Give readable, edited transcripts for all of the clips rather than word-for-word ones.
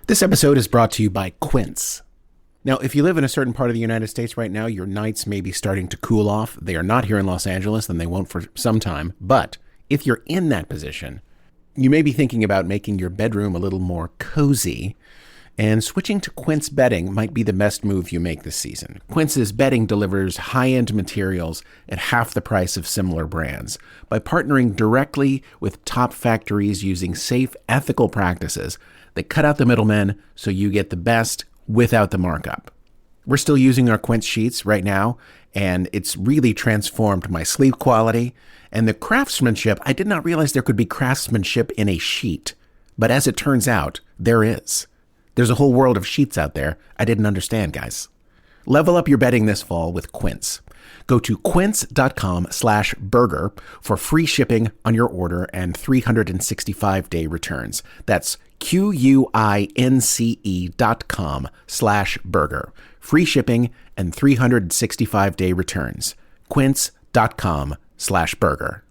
This episode is brought to you by Quince. Now, if you live in a certain part of the United States right now, your nights may be starting to cool off. They are not here in Los Angeles, and they won't for some time. But if you're in that position, you may be thinking about making your bedroom a little more cozy, and switching to Quince bedding might be the best move you make this season. Quince's bedding delivers high-end materials at half the price of similar brands. By partnering directly with top factories using safe, ethical practices, they cut out the middlemen so you get the best without the markup. We're still using our Quince sheets right now, and it's really transformed my sleep quality. And the craftsmanship, I did not realize there could be craftsmanship in a sheet. But as it turns out, there is. There's a whole world of sheets out there I didn't understand, guys. Level up your bedding this fall with Quince. Go to quince.com/burger for free shipping on your order and 365-day returns. That's QUINCE.com/burger. Free shipping and 365-day returns. Quince.com/burger.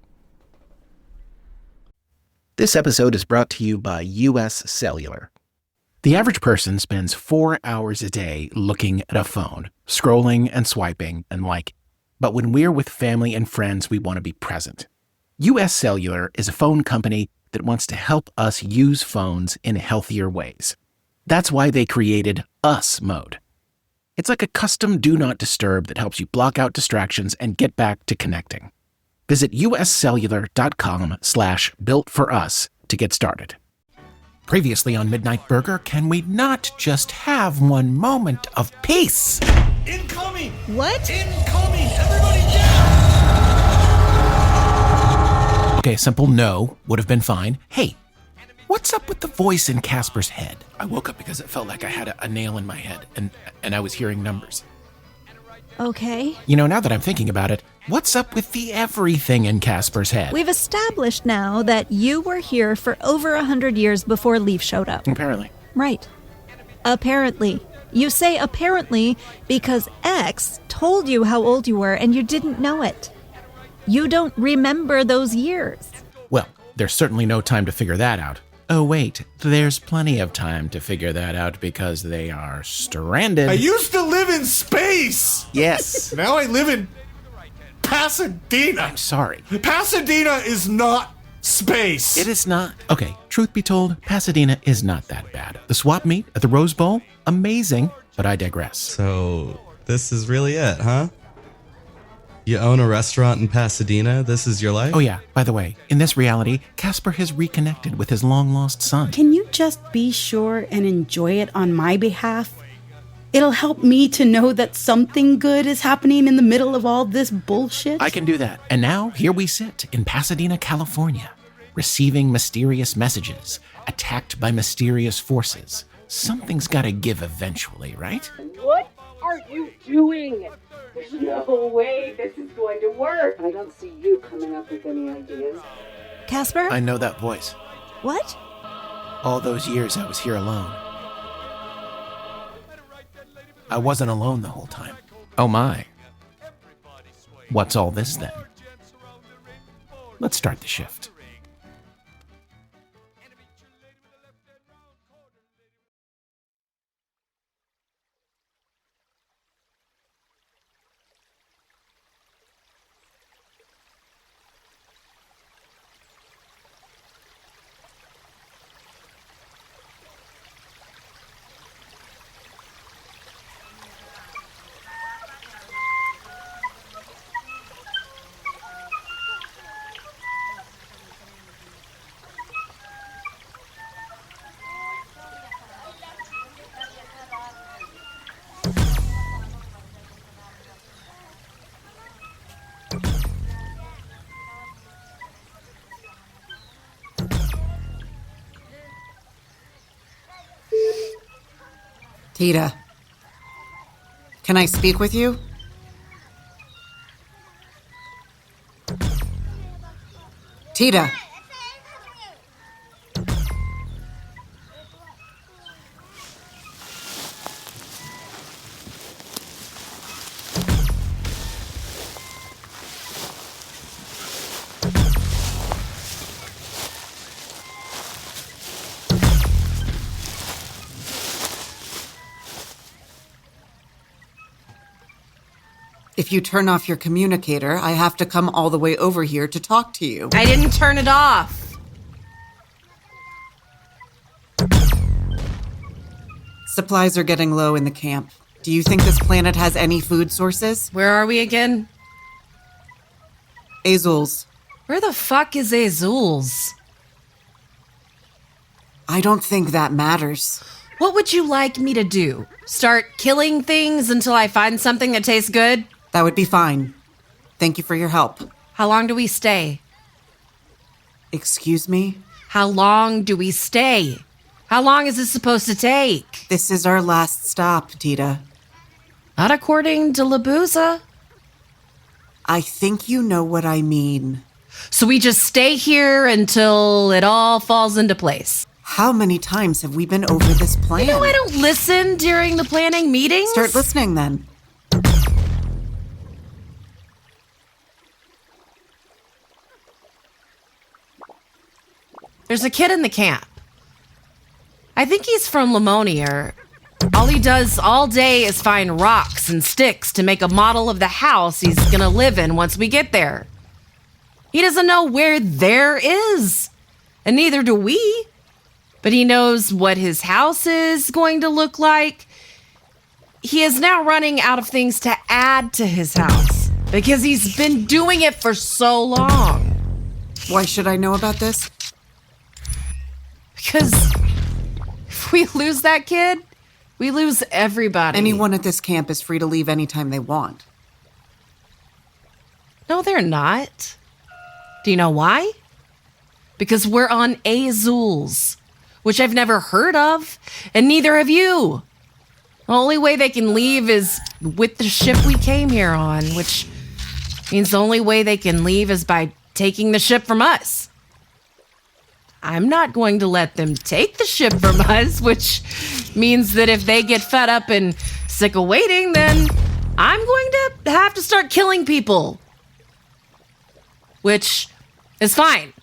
This episode is brought to you by US Cellular. The average person spends 4 hours a day looking at a phone, scrolling and swiping and liking. But when we're with family and friends, we want to be present. US Cellular is a phone company that wants to help us use phones in healthier ways. That's why they created Us Mode. It's like a custom Do Not Disturb that helps you block out distractions and get back to connecting. Visit uscellular.com/built-for-us to get started. Previously on Midnight Burger, can we not just have one moment of peace? Incoming! What? Incoming! Everybody down! Okay, a simple no would have been fine. Hey, what's up with the voice in Caspar's head? I woke up because it felt like I had a nail in my head, and I was hearing numbers. Okay. You know, now that I'm thinking about it, what's up with the everything in Caspar's head? We've established now that you were here for over 100 years before Leaf showed up. Apparently. Right. Apparently. You say apparently because X told you how old you were and you didn't know it. You don't remember those years. Well, there's certainly no time to figure that out. Oh, wait, there's plenty of time to figure that out because they are stranded. I used to live in space! Yes. Now I live in Pasadena. I'm sorry. Pasadena is not space. It is not. Okay, truth be told, Pasadena is not that bad. The swap meet at the Rose Bowl, amazing, but I digress. So, this is really it, huh? You own a restaurant in Pasadena? This is your life? Oh yeah, by the way, in this reality, Caspar has reconnected with his long-lost son. Can you just be sure and enjoy it on my behalf? It'll help me to know that something good is happening in the middle of all this bullshit. I can do that. And now, here we sit in Pasadena, California, receiving mysterious messages, attacked by mysterious forces. Something's gotta give eventually, right? What are you doing? There's no way this is going to work. I don't see you coming up with any ideas. Caspar? I know that voice. What? All those years I was here alone. I wasn't alone the whole time. Oh my. What's all this then? Let's start the shift. Teta, can I speak with you? Teta. If you turn off your communicator, I have to come all the way over here to talk to you. I didn't turn it off. Supplies are getting low in the camp. Do you think this planet has any food sources? Where are we again? Azul's. Where the fuck is Azul's? I don't think that matters. What would you like me to do? Start killing things until I find something that tastes good? That would be fine. Thank you for your help. How long do we stay? Excuse me? How long do we stay? How long is this supposed to take? This is our last stop, Teta. Not according to Libuza. I think you know what I mean. So we just stay here until it all falls into place. How many times have we been over this plan? You know, I don't listen during the planning meetings. Start listening then. There's a kid in the camp. I think he's from Limonier. All he does all day is find rocks and sticks to make a model of the house he's gonna live in once we get there. He doesn't know where there is, and neither do we. But he knows what his house is going to look like. He is now running out of things to add to his house because he's been doing it for so long. Why should I know about this? Because if we lose that kid, we lose everybody. Anyone at this camp is free to leave anytime they want. No, they're not. Do you know why? Because we're on Azul's, which I've never heard of, and neither have you. The only way they can leave is with the ship we came here on, which means the only way they can leave is by taking the ship from us. I'm not going to let them take the ship from us, which means that if they get fed up and sick of waiting, then I'm going to have to start killing people. Which is fine.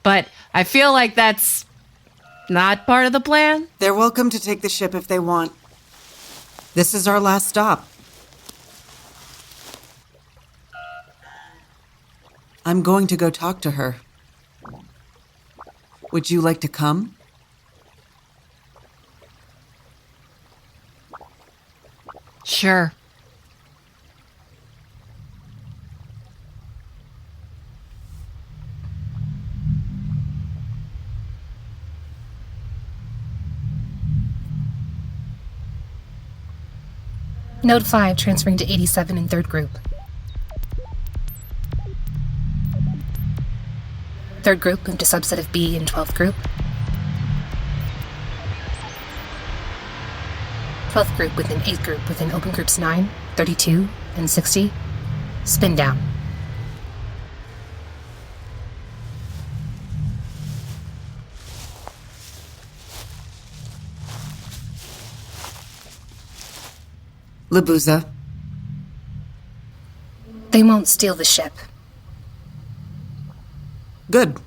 But I feel like that's not part of the plan. They're welcome to take the ship if they want. This is our last stop. I'm going to go talk to her. Would you like to come? Sure. Node 5 transferring to 87 in 3rd group. 3rd group moved to subset of B in 12th group. 12th group within 8th group within open groups 9, 32, and 60. Spin down. Libuza. They won't steal the ship. Good.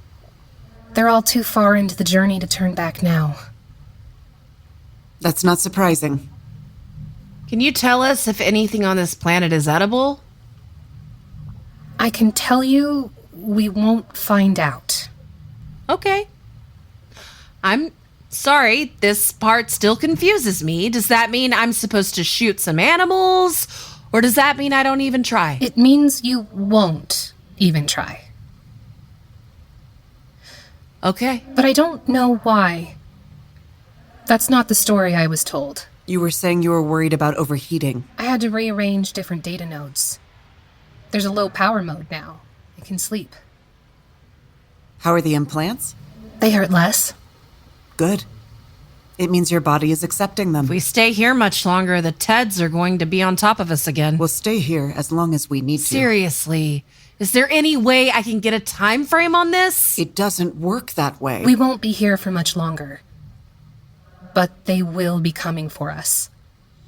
They're all too far into the journey to turn back now. That's not surprising. Can you tell us if anything on this planet is edible? I can tell you, we won't find out. Okay. I'm sorry, this part still confuses me. Does that mean I'm supposed to shoot some animals? Or does that mean I don't even try? It means you won't even try. Okay. But I don't know why. That's not the story I was told. You were saying you were worried about overheating. I had to rearrange different data nodes. There's a low power mode now. I can sleep. How are the implants? They hurt less. Good. It means your body is accepting them. If we stay here much longer, the Teds are going to be on top of us again. We'll stay here as long as we need to. Seriously. Is there any way I can get a time frame on this? It doesn't work that way. We won't be here for much longer. But they will be coming for us.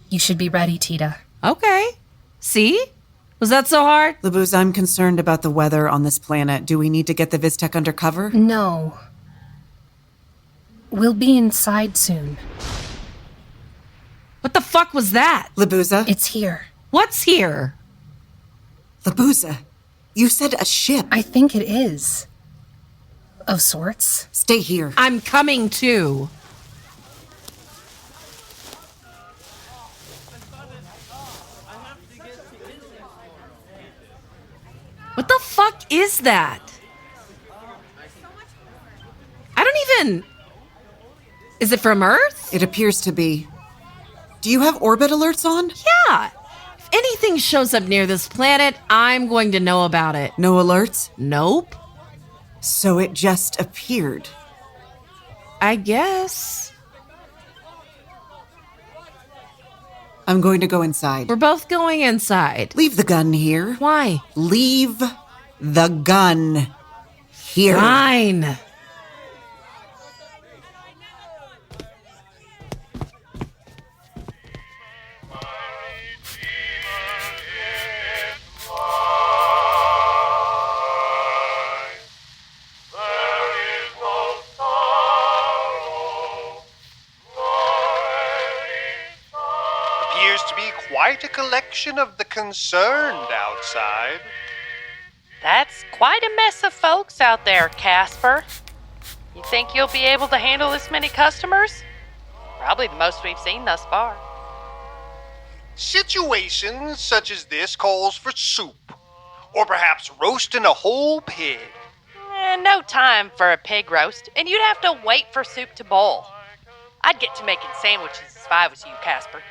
You should be ready, Teta. Okay. See? Was that so hard? Libuza, I'm concerned about the weather on this planet. Do we need to get the Viztech under cover? No. We'll be inside soon. What the fuck was that? Libuza? It's here. What's here? Libuza, you said a ship. I think it is. Of sorts. Stay here. I'm coming too. What the fuck is that? I don't even... Is it from Earth? It appears to be. Do you have orbit alerts on? Yeah. If anything shows up near this planet, I'm going to know about it. No alerts? Nope. So it just appeared. I guess. I'm going to go inside. We're both going inside. Leave the gun here. Why? Leave the gun here. Fine. Quite a collection of the concerned outside. That's quite a mess of folks out there, Caspar. You think you'll be able to handle this many customers? Probably the most we've seen thus far. Situations such as this calls for soup, or perhaps roasting a whole pig. No time for a pig roast, and you'd have to wait for soup to boil. I'd get to making sandwiches if I was you, Caspar.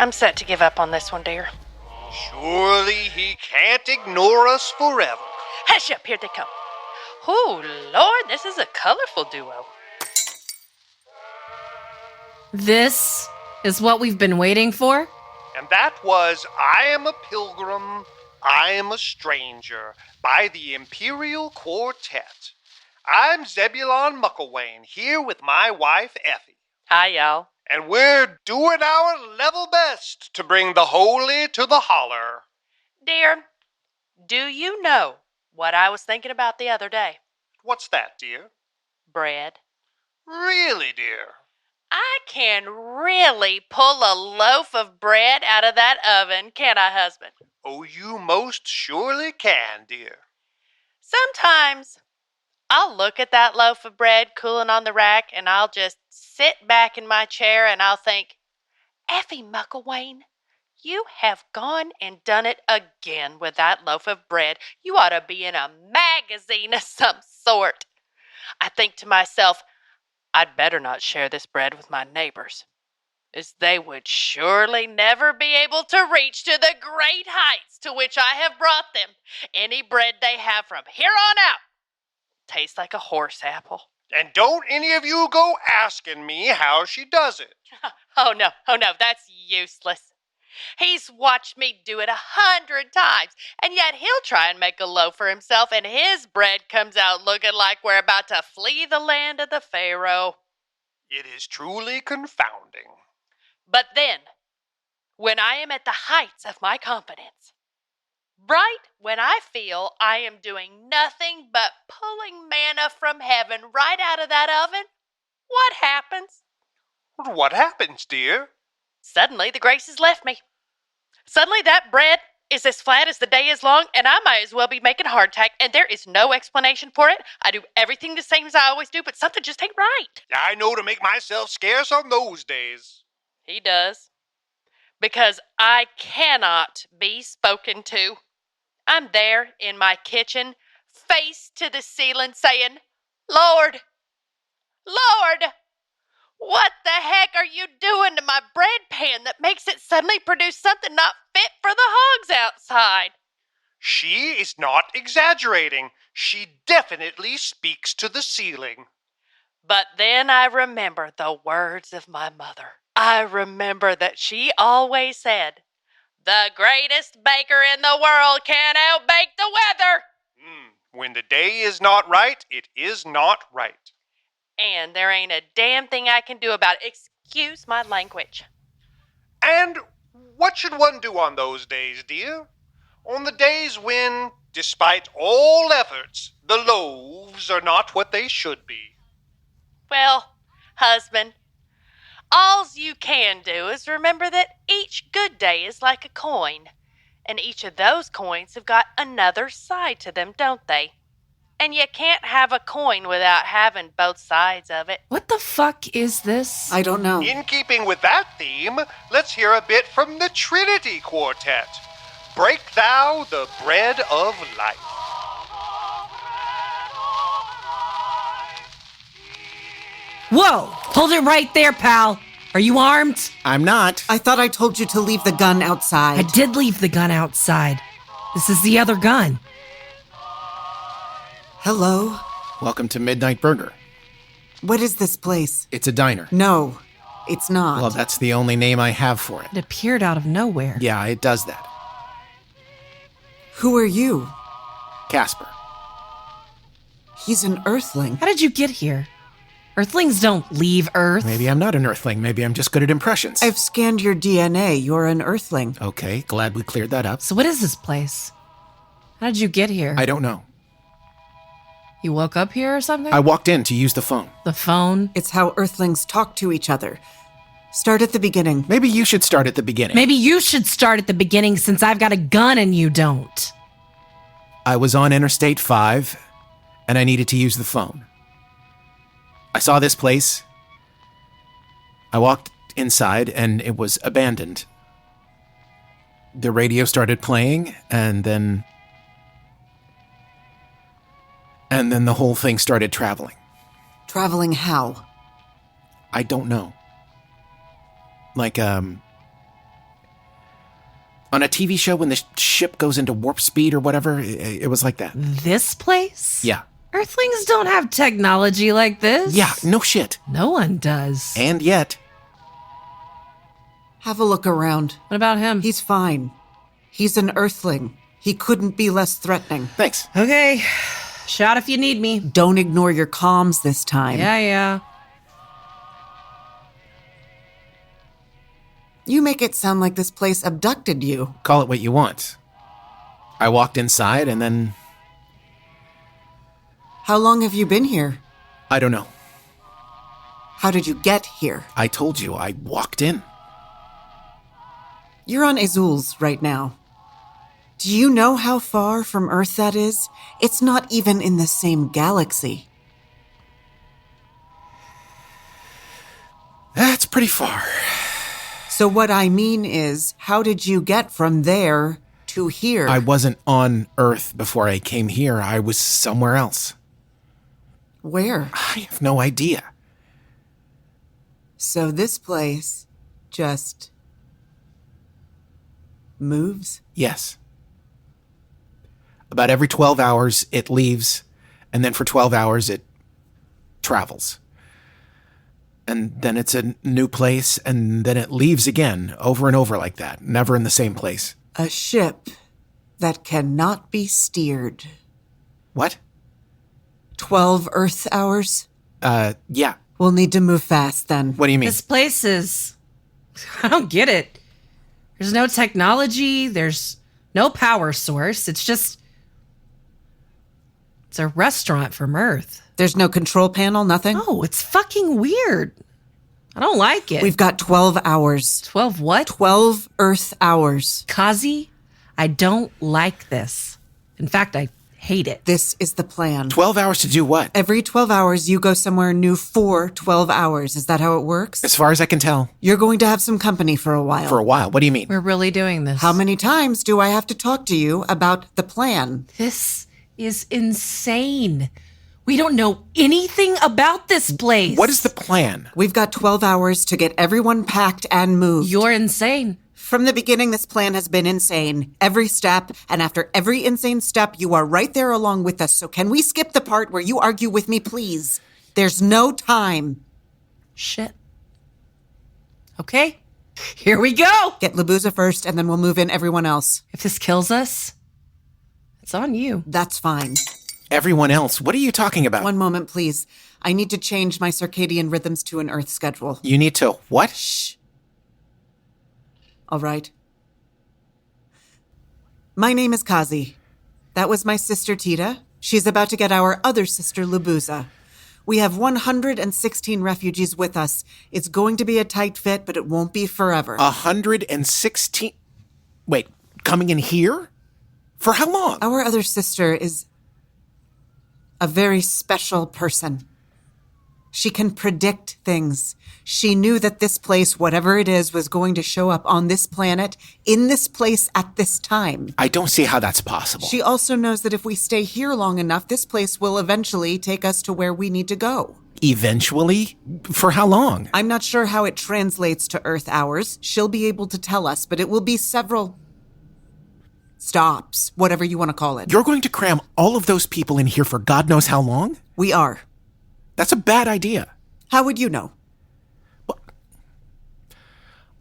I'm set to give up on this one, dear. Surely he can't ignore us forever. Hush up, here they come. Oh, Lord, this is a colorful duo. This is what we've been waiting for? And that was I Am a Pilgrim, I Am a Stranger by the Imperial Quartet. I'm Zebulon Mucklewain, here with my wife, Effie. Hi, y'all. And we're doing our level best to bring the holy to the holler. Dear, do you know what I was thinking about the other day? What's that, dear? Bread. Really, dear? I can really pull a loaf of bread out of that oven, can't I, husband? Oh, you most surely can, dear. Sometimes I'll look at that loaf of bread cooling on the rack and I'll just sit back in my chair and I'll think, Effie Mucklewain, you have gone and done it again with that loaf of bread. You ought to be in a magazine of some sort. I think to myself, I'd better not share this bread with my neighbors, as they would surely never be able to reach to the great heights to which I have brought them. Any bread they have from here on out tastes like a horse apple. And don't any of you go asking me how she does it. Oh no, that's useless. He's watched me do it 100 times, and yet he'll try and make a loaf for himself, and his bread comes out looking like we're about to flee the land of the Pharaoh. It is truly confounding. But then, when I am at the heights of my confidence, right when I feel I am doing nothing but pulling manna from heaven right out of that oven, what happens? What happens, dear? Suddenly the grace has left me. Suddenly that bread is as flat as the day is long, and I might as well be making hardtack, and there is no explanation for it. I do everything the same as I always do, but something just ain't right. I know to make myself scarce on those days. He does. Because I cannot be spoken to. I'm there in my kitchen, face to the ceiling, saying, Lord, Lord, what the heck are you doing to my bread pan that makes it suddenly produce something not fit for the hogs outside? She is not exaggerating. She definitely speaks to the ceiling. But then I remember the words of my mother. I remember that she always said, the greatest baker in the world can't outbake the weather. When the day is not right, it is not right. And there ain't a damn thing I can do about it. Excuse my language. And what should one do on those days, dear? On the days when, despite all efforts, the loaves are not what they should be. Well, husband, Alls you can do is remember that each good day is like a coin, and each of those coins have got another side to them, don't they? And you can't have a coin without having both sides of it. What the fuck is this? I don't know. In keeping with that theme, let's hear a bit from the Trinity Quartet. Break thou the bread of life. Whoa! Hold it right there, pal. Are you armed? I'm not. I thought I told you to leave the gun outside. I did leave the gun outside. This is the other gun. Hello? Welcome to Midnight Burger. What is this place? It's a diner. No, it's not. Well, that's the only name I have for it. It appeared out of nowhere. Yeah, it does that. Who are you? Caspar. He's an Earthling. How did you get here? Earthlings don't leave Earth. Maybe I'm not an Earthling. Maybe I'm just good at impressions. I've scanned your DNA. You're an Earthling. Okay, glad we cleared that up. So what is this place? How did you get here? I don't know. You woke up here or something? I walked in to use the phone. The phone? It's how Earthlings talk to each other. Start at the beginning. Maybe you should start at the beginning. Maybe you should start at the beginning since I've got a gun and you don't. I was on Interstate 5, and I needed to use the phone. I saw this place. I walked inside, and it was abandoned. The radio started playing, and then the whole thing started traveling. Traveling how? I don't know. Like, on a TV show when the ship goes into warp speed or whatever, it was like that. This place? Yeah. Earthlings don't have technology like this. Yeah, no shit. No one does. And yet. Have a look around. What about him? He's fine. He's an Earthling. He couldn't be less threatening. Thanks. Okay. Shout if you need me. Don't ignore your comms this time. Yeah. You make it sound like this place abducted you. Call it what you want. I walked inside and then... How long have you been here? I don't know. How did you get here? I told you, I walked in. You're on Azul's right now. Do you know how far from Earth that is? It's not even in the same galaxy. That's pretty far. So what I mean is, how did you get from there to here? I wasn't on Earth before I came here. I was somewhere else. Where? I have no idea. So this place just moves? Yes. About every 12 hours, it leaves, and then for 12 hours, it travels. And then it's a new place, and then it leaves again, over and over like that, never in the same place. A ship that cannot be steered. What? 12 Earth hours? Yeah. We'll need to move fast then. What do you mean? This place is... I don't get it. There's no technology. There's no power source. It's just... It's a restaurant from Earth. There's no control panel, nothing? Oh, it's fucking weird. I don't like it. We've got 12 hours. 12 what? 12 Earth hours. Kazi, I don't like this. In fact, I hate it. This is the plan. 12 hours to do what? Every 12 hours, you go somewhere new for 12 hours. Is that how it works? As far as I can tell. You're going to have some company for a while. For a while? What do you mean? We're really doing this. How many times do I have to talk to you about the plan? This is insane. We don't know anything about this place. What is the plan? We've got 12 hours to get everyone packed and moved. You're insane. From the beginning, this plan has been insane. Every step, and after every insane step, you are right there along with us. So can we skip the part where you argue with me, please? There's no time. Shit. Okay, here we go. Get Libuza first, and then we'll move in everyone else. If this kills us, it's on you. That's fine. Everyone else? What are you talking about? One moment, please. I need to change my circadian rhythms to an Earth schedule. You need to what? Shh. All right. My name is Kazi. That was my sister Teta. She's about to get our other sister Libuza. We have 116 refugees with us. It's going to be a tight fit, but it won't be forever. 116? Wait, coming in here? For how long? Our other sister is a very special person. She can predict things. She knew that this place, whatever it is, was going to show up on this planet, in this place, at this time. I don't see how that's possible. She also knows that if we stay here long enough, this place will eventually take us to where we need to go. Eventually? For how long? I'm not sure how it translates to Earth hours. She'll be able to tell us, but it will be several stops, whatever you want to call it. You're going to cram all of those people in here for God knows how long? We are. That's a bad idea. How would you know? Well,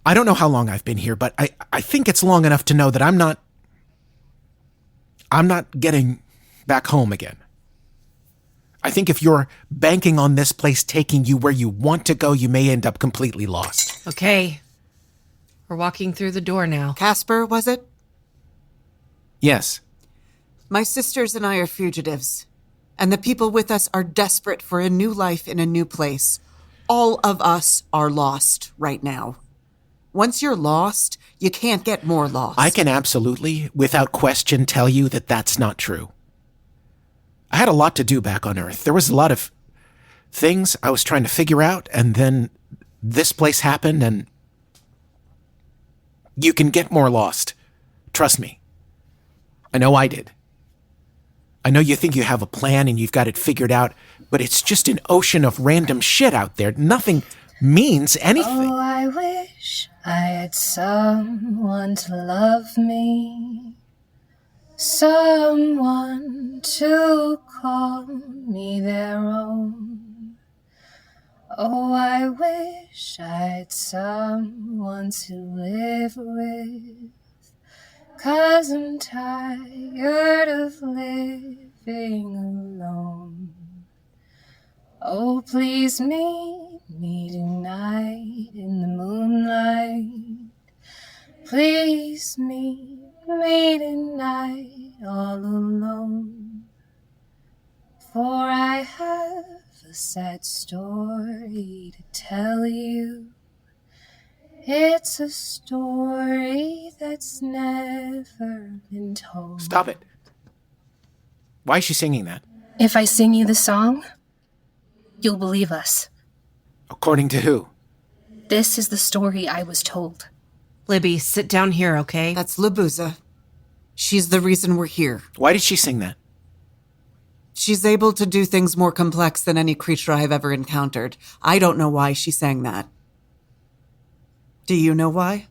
I don't know how long I've been here, but I think it's long enough to know that I'm not getting back home again. I think if you're banking on this place taking you where you want to go, you may end up completely lost. Okay. We're walking through the door now. Caspar, was it? Yes. My sisters and I are fugitives, and the people with us are desperate for a new life in a new place. All of us are lost right now. Once you're lost, you can't get more lost. I can absolutely, without question, tell you that that's not true. I had a lot to do back on Earth. There was a lot of things I was trying to figure out, and then this place happened, and you can get more lost. Trust me. I know I did. I know you think you have a plan and you've got it figured out, but it's just an ocean of random shit out there. Nothing means anything. Oh, I wish I had someone to love me, someone to call me their own. Oh, I wish I had someone to live with, 'cause I'm tired of living alone. Oh, please meet me tonight in the moonlight. Please meet me tonight all alone. For I have a sad story to tell you. It's a story that's never been told. Stop it. Why is she singing that? If I sing you the song, you'll believe us. According to who? This is the story I was told. Libby, sit down here, okay? That's Libuza. She's the reason we're here. Why did she sing that? She's able to do things more complex than any creature I've ever encountered. I don't know why she sang that. Do you know why?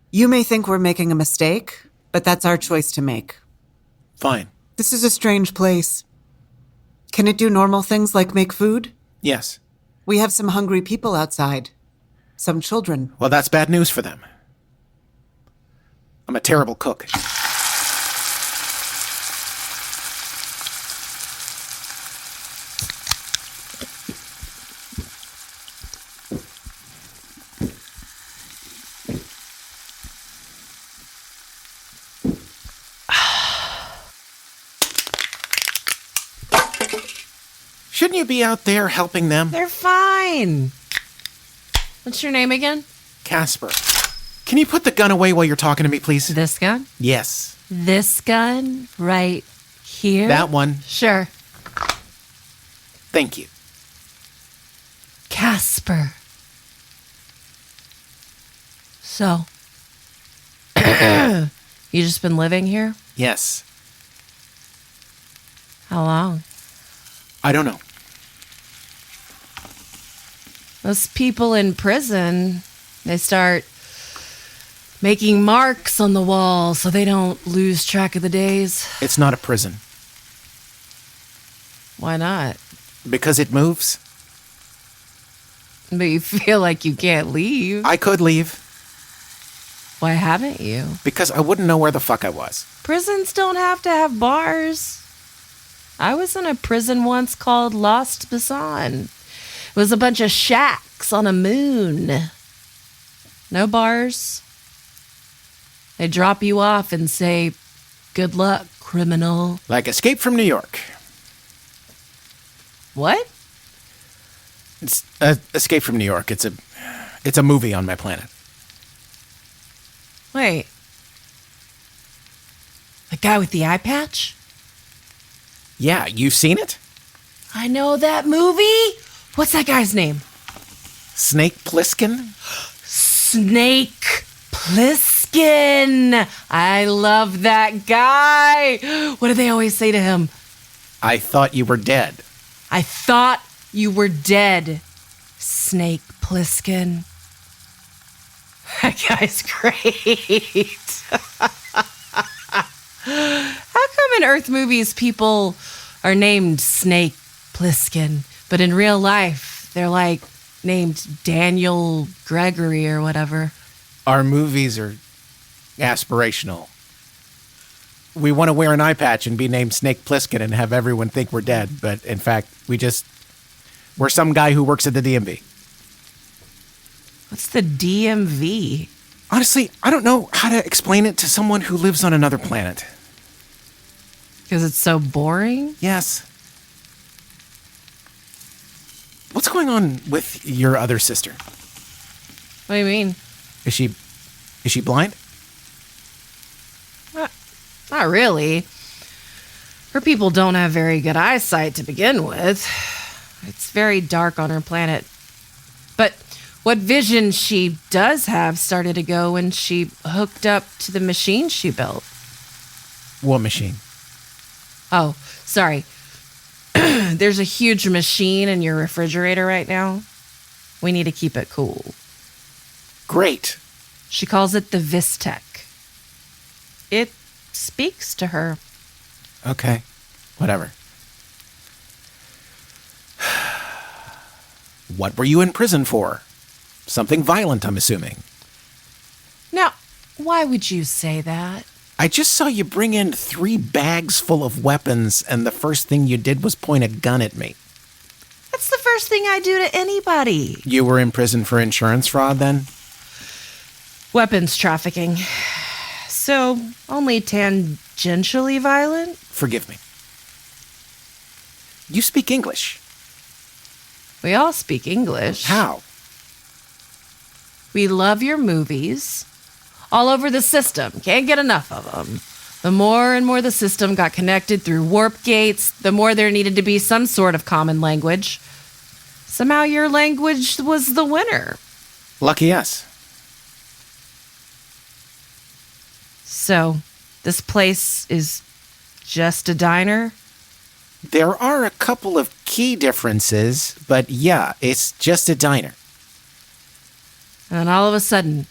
You may think we're making a mistake, but that's our choice to make. Fine. This is a strange place. Can it do normal things like make food? Yes. We have some hungry people outside. Some children. Well, that's bad news for them. I'm a terrible cook. Shouldn't you be out there helping them? They're fine. What's your name again? Caspar. Can you put the gun away while you're talking to me, please? This gun? Yes. This gun right here? That one. Sure. Thank you. Caspar. So, you just been living here? Yes. How long? I don't know. Those people in prison, they start making marks on the wall so they don't lose track of the days. It's not a prison. Why not? Because it moves. But you feel like you can't leave. I could leave. Why haven't you? Because I wouldn't know where the fuck I was. Prisons don't have to have bars. I was in a prison once called Lost Basan. It was a bunch of shacks on a moon. No bars. They drop you off and say, good luck criminal. Like Escape from New York. What? It's Escape from New York. It's a movie on my planet. Wait. The guy with the eye patch? Yeah, you've seen it? I know that movie. What's that guy's name? Snake Plissken? Snake Plissken. I love that guy. What do they always say to him? I thought you were dead. I thought you were dead, Snake Plissken. That guy's great. How come in Earth movies people are named Snake Plissken, but in real life they're like named Daniel Gregory or whatever? Our movies are aspirational. We want to wear an eye patch and be named Snake Plissken and have everyone think we're dead, but in fact, we're some guy who works at the DMV. What's the DMV? Honestly, I don't know how to explain it to someone who lives on another planet. Because it's so boring? Yes. What's going on with your other sister? What do you mean? Is she blind? Not really. Her people don't have very good eyesight to begin with. It's very dark on her planet. But what vision she does have started to go when she hooked up to the machine she built. What machine? Oh, sorry. There's a huge machine in your refrigerator right now. We need to keep it cool. Great. She calls it the Vistech. It speaks to her. Okay. Whatever. What were you in prison for? Something violent, I'm assuming. Now, why would you say that? I just saw you bring in 3 bags full of weapons, and the first thing you did was point a gun at me. That's the first thing I do to anybody. You were in prison for insurance fraud, then? Weapons trafficking. So, only tangentially violent? Forgive me. You speak English. We all speak English. How? We love your movies. All over the system. Can't get enough of them. The more and more the system got connected through warp gates, the more there needed to be some sort of common language. Somehow your language was the winner. Lucky us. So, this place is just a diner? There are a couple of key differences, but yeah, it's just a diner. And then all of a sudden,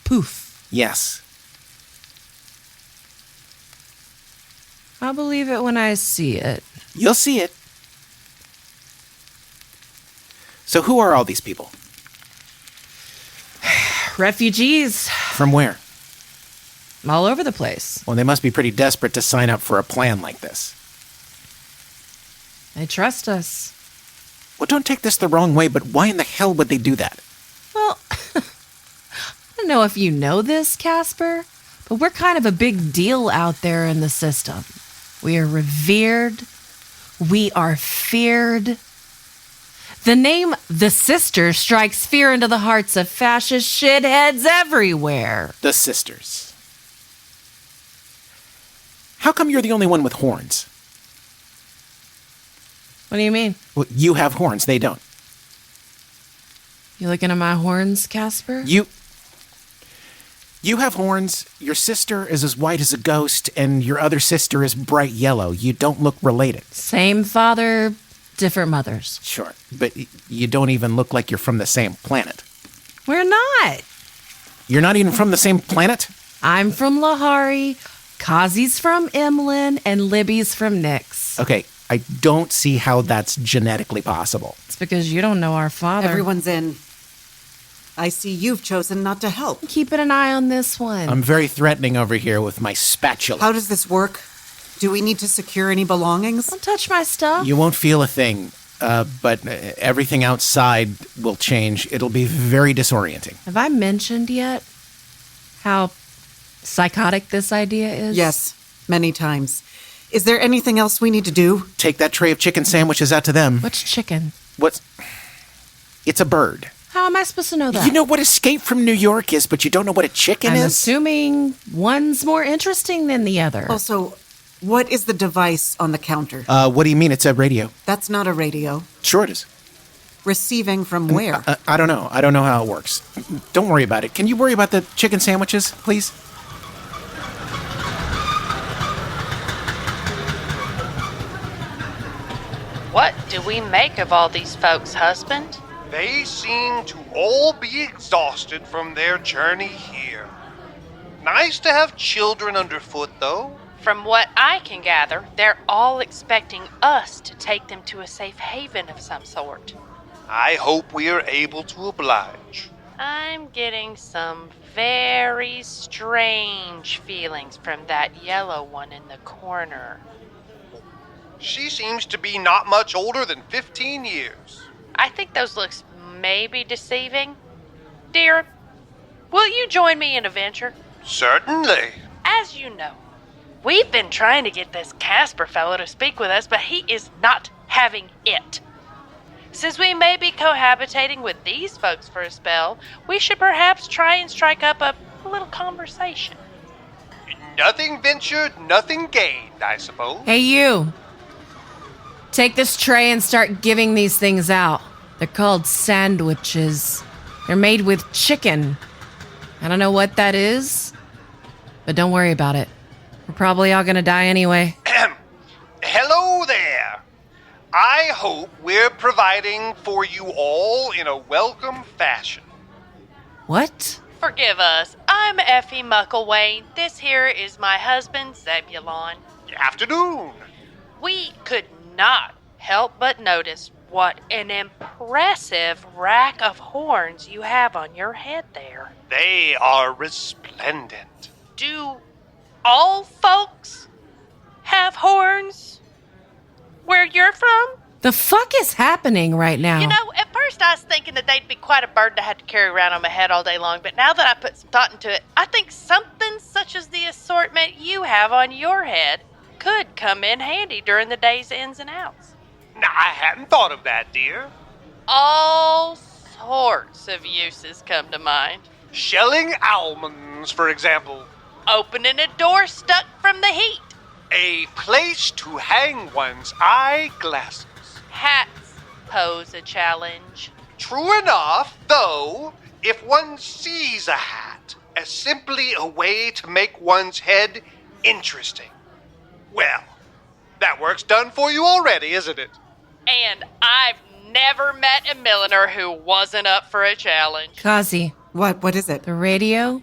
poof. Yes. I'll believe it when I see it. You'll see it. So who are all these people? Refugees. From where? All over the place. Well, they must be pretty desperate to sign up for a plan like this. They trust us. Well, don't take this the wrong way, but why in the hell would they do that? Well, I don't know if you know this, Caspar, but we're kind of a big deal out there in the system. We are revered. We are feared. The name The Sisters strikes fear into the hearts of fascist shitheads everywhere. The Sisters. How come you're the only one with horns? What do you mean? Well, you have horns, they don't. You looking at my horns, Caspar? You have horns, your sister is as white as a ghost, and your other sister is bright yellow. You don't look related. Same father, different mothers. Sure, but you don't even look like you're from the same planet. We're not. You're not even from the same planet? I'm from Lahari, Kazi's from Imlin, and Libby's from Nyx. Okay, I don't see how that's genetically possible. It's because you don't know our father. Everyone's in. I see you've chosen not to help. Keeping an eye on this one. I'm very threatening over here with my spatula. How does this work? Do we need to secure any belongings? Don't touch my stuff. You won't feel a thing, but everything outside will change. It'll be very disorienting. Have I mentioned yet how psychotic this idea is? Yes, many times. Is there anything else we need to do? Take that tray of chicken sandwiches out to them. What's chicken? It's a bird. How am I supposed to know that? You know what Escape from New York is, but you don't know what a chicken I'm is? assuming one's more interesting than the other. Also, what is the device on the counter? What do you mean? It's a radio. That's not a radio. Sure it is. Receiving from where? I don't know. I don't know how it works. Don't worry about it. Can you worry about the chicken sandwiches, please? What do we make of all these folks, husband? They seem to all be exhausted from their journey here. Nice to have children underfoot, though. From what I can gather, they're all expecting us to take them to a safe haven of some sort. I hope we are able to oblige. I'm getting some very strange feelings from that yellow one in the corner. She seems to be not much older than 15 years. I think those looks may be deceiving. Dear, will you join me in a venture? Certainly. As you know, we've been trying to get this Caspar fellow to speak with us, but he is not having it. Since we may be cohabitating with these folks for a spell, we should perhaps try and strike up a little conversation. Nothing ventured, nothing gained, I suppose. Hey, you. Take this tray and start giving these things out. They're called sandwiches. They're made with chicken. I don't know what that is, but don't worry about it. We're probably all gonna die anyway. Hello there. I hope we're providing for you all in a welcome fashion. What? Forgive us. I'm Effie Mucklewain. This here is my husband, Zebulon. Afternoon. We could not help but notice what an impressive rack of horns you have on your head there. They are resplendent. Do all folks have horns where you're from? The fuck is happening right now? You know, at first I was thinking that they'd be quite a burden to have to carry around on my head all day long, but now that I put some thought into it, I think something such as the assortment you have on your head could come in handy during the day's ins and outs. Now, I hadn't thought of that, dear. All sorts of uses come to mind. Shelling almonds, for example. Opening a door stuck from the heat. A place to hang one's eyeglasses. Hats pose a challenge. True enough, though, if one sees a hat as simply a way to make one's head interesting, well, that work's done for you already, isn't it? And I've never met a milliner who wasn't up for a challenge. Kazi. What is it? The radio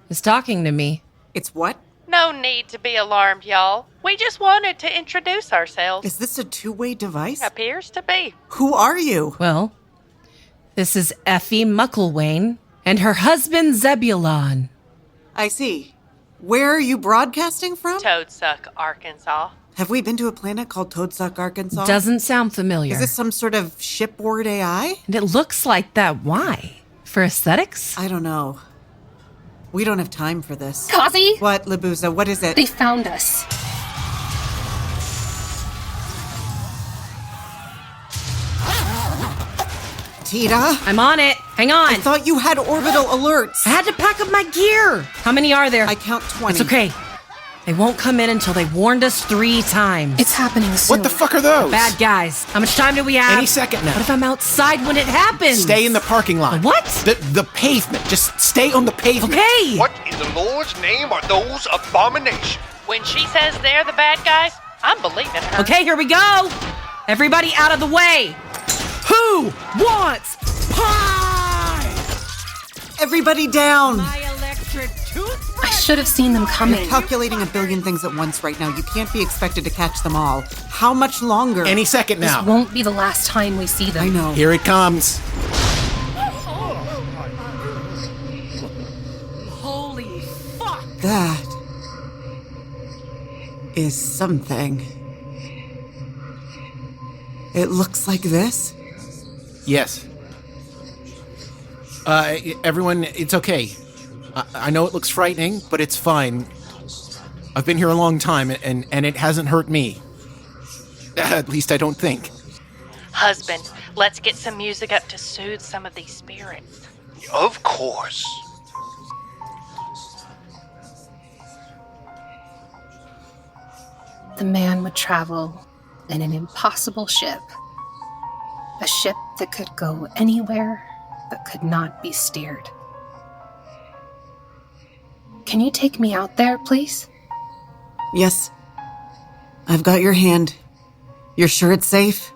is talking to me. It's what? No need to be alarmed, y'all. We just wanted to introduce ourselves. Is this a two-way device? Appears to be. Who are you? Well, this is Effie Mucklewain and her husband Zebulon. I see. Where are you broadcasting from? Toadsuck, Arkansas. Have we been to a planet called Toadsuck, Arkansas? Doesn't sound familiar. Is this some sort of shipboard AI? And it looks like that. Why? For aesthetics? I don't know. We don't have time for this. Kazi? What, Libuza? What is it? They found us. Teta? I'm on it. Hang on. I thought you had orbital alerts. I had to pack up my gear. How many are there? I count 20. It's okay. They won't come in until they warned us 3 times. It's happening soon. What the fuck are those? Bad guys. How much time do we have? Any second now. What if I'm outside when it happens? Stay in the parking lot. What? The pavement. Just stay on the pavement. Okay. What in the Lord's name are those abominations? When she says they're the bad guys, I'm believing her. Okay, here we go. Everybody out of the way. Who wants pie? Everybody down. My electric toothbrush. I should have seen them coming. You're calculating a billion things at once right now. You can't be expected to catch them all. How much longer? Any second now. This won't be the last time we see them. I know. Here it comes. Holy fuck. That is something. It looks like this? Yes. Everyone, it's okay. I know it looks frightening, but it's fine. I've been here a long time, and it hasn't hurt me. At least I don't think. Husband, let's get some music up to soothe some of these spirits. Of course. The man would travel in an impossible ship. A ship that could go anywhere but could not be steered. Can you take me out there, please? Yes. I've got your hand. You're sure it's safe?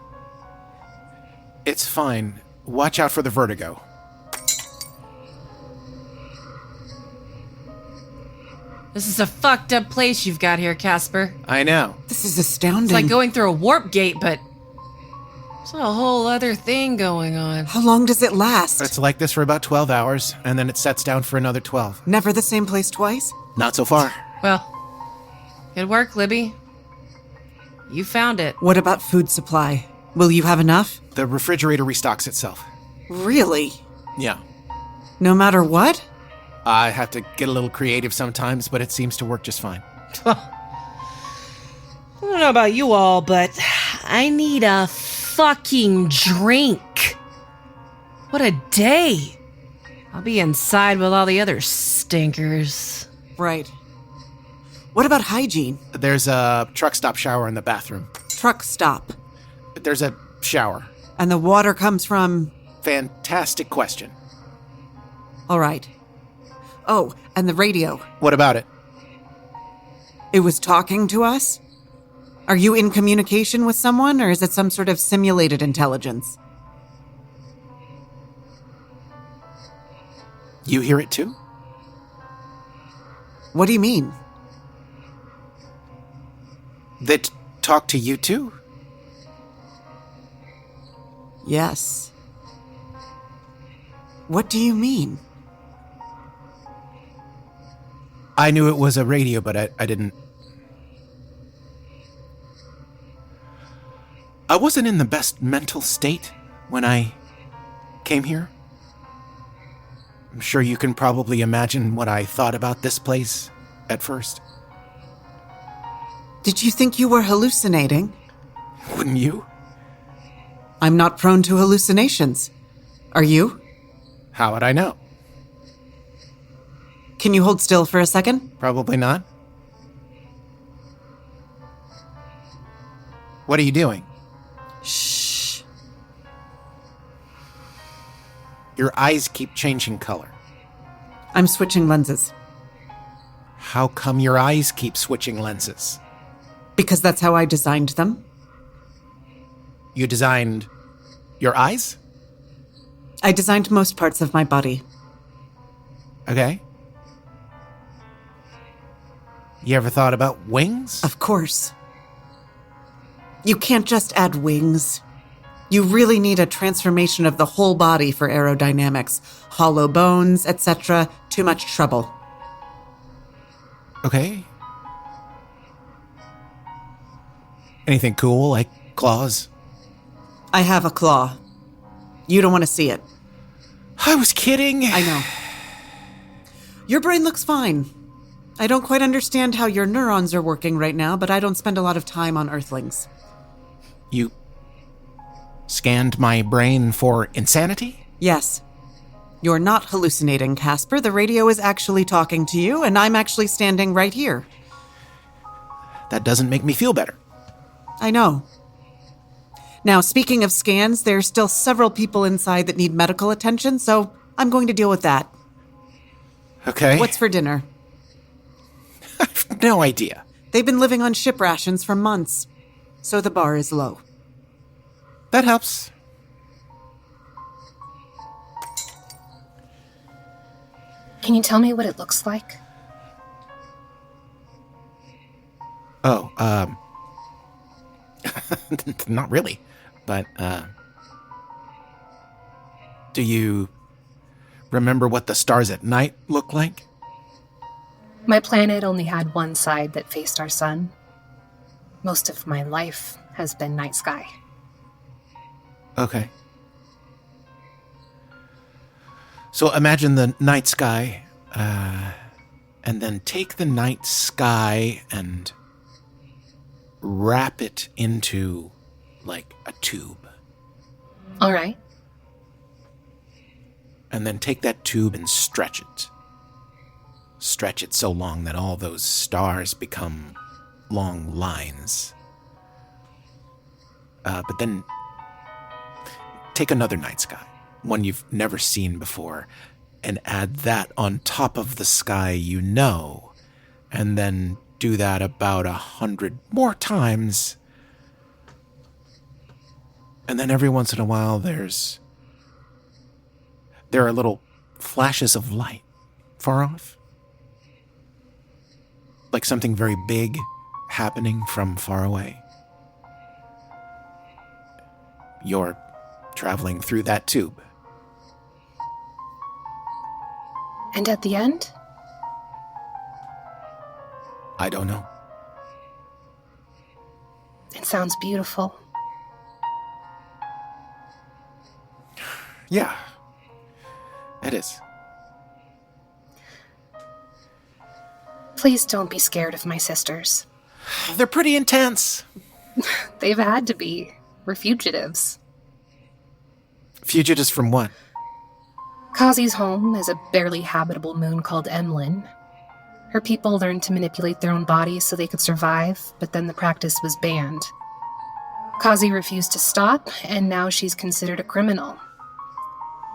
It's fine. Watch out for the vertigo. This is a fucked up place you've got here, Caspar. I know. This is astounding. It's like going through a warp gate, but there's a whole other thing going on. How long does it last? It's like this for about 12 hours, and then it sets down for another 12. Never the same place twice? Not so far. Well, good work, Libby. You found it. What about food supply? Will you have enough? The refrigerator restocks itself. Really? Yeah. No matter what? I have to get a little creative sometimes, but it seems to work just fine. I don't know about you all, but I need a fucking drink. What a day. I'll be inside with all the other stinkers. Right. What about hygiene? There's a truck stop shower in the bathroom. Truck stop. There's a shower. And the water comes from... Fantastic question. All right. Oh, and the radio. What about it? It was talking to us? Are you in communication with someone, or is it some sort of simulated intelligence? You hear it too? What do you mean? That talk to you too? Yes. What do you mean? I knew it was a radio, but I didn't... I wasn't in the best mental state when I came here. I'm sure you can probably imagine what I thought about this place at first. Did you think you were hallucinating? Wouldn't you? I'm not prone to hallucinations. Are you? How would I know? Can you hold still for a second? Probably not. What are you doing? Shh. Your eyes keep changing color. I'm switching lenses. How come your eyes keep switching lenses? Because that's how I designed them. You designed your eyes? I designed most parts of my body. Okay. You ever thought about wings? Of course. You can't just add wings. You really need a transformation of the whole body for aerodynamics. Hollow bones, etc. Too much trouble. Okay. Anything cool, like claws? I have a claw. You don't want to see it. I was kidding. I know. Your brain looks fine. I don't quite understand how your neurons are working right now, but I don't spend a lot of time on Earthlings. You scanned my brain for insanity? Yes. You're not hallucinating, Caspar. The radio is actually talking to you, and I'm actually standing right here. That doesn't make me feel better. I know. Now, speaking of scans, there's still several people inside that need medical attention, so I'm going to deal with that. Okay. What's for dinner? I've no idea. They've been living on ship rations for months, so the bar is low. That helps. Can you tell me what it looks like? Oh, not really. But, do you remember what the stars at night look like? My planet only had one side that faced our sun. Most of my life has been night sky. Okay. So imagine the night sky, and then take the night sky and wrap it into, like, a tube. All right. And then take that tube and stretch it. Stretch it so long that all those stars become long lines. But then take another night sky, one you've never seen before, and add that on top of the sky you know, and then do that about 100 more times. And then every once in a while there are little flashes of light far off. Like something very big happening from far away. You're traveling through that tube. And at the end? I don't know. It sounds beautiful. Yeah, it is. Please don't be scared of my sisters. They're pretty intense. They've had to be. We're fugitives. Fugitives from what? Kazi's home is a barely habitable moon called Emlyn. Her people learned to manipulate their own bodies so they could survive, but then the practice was banned. Kazi refused to stop, and now she's considered a criminal.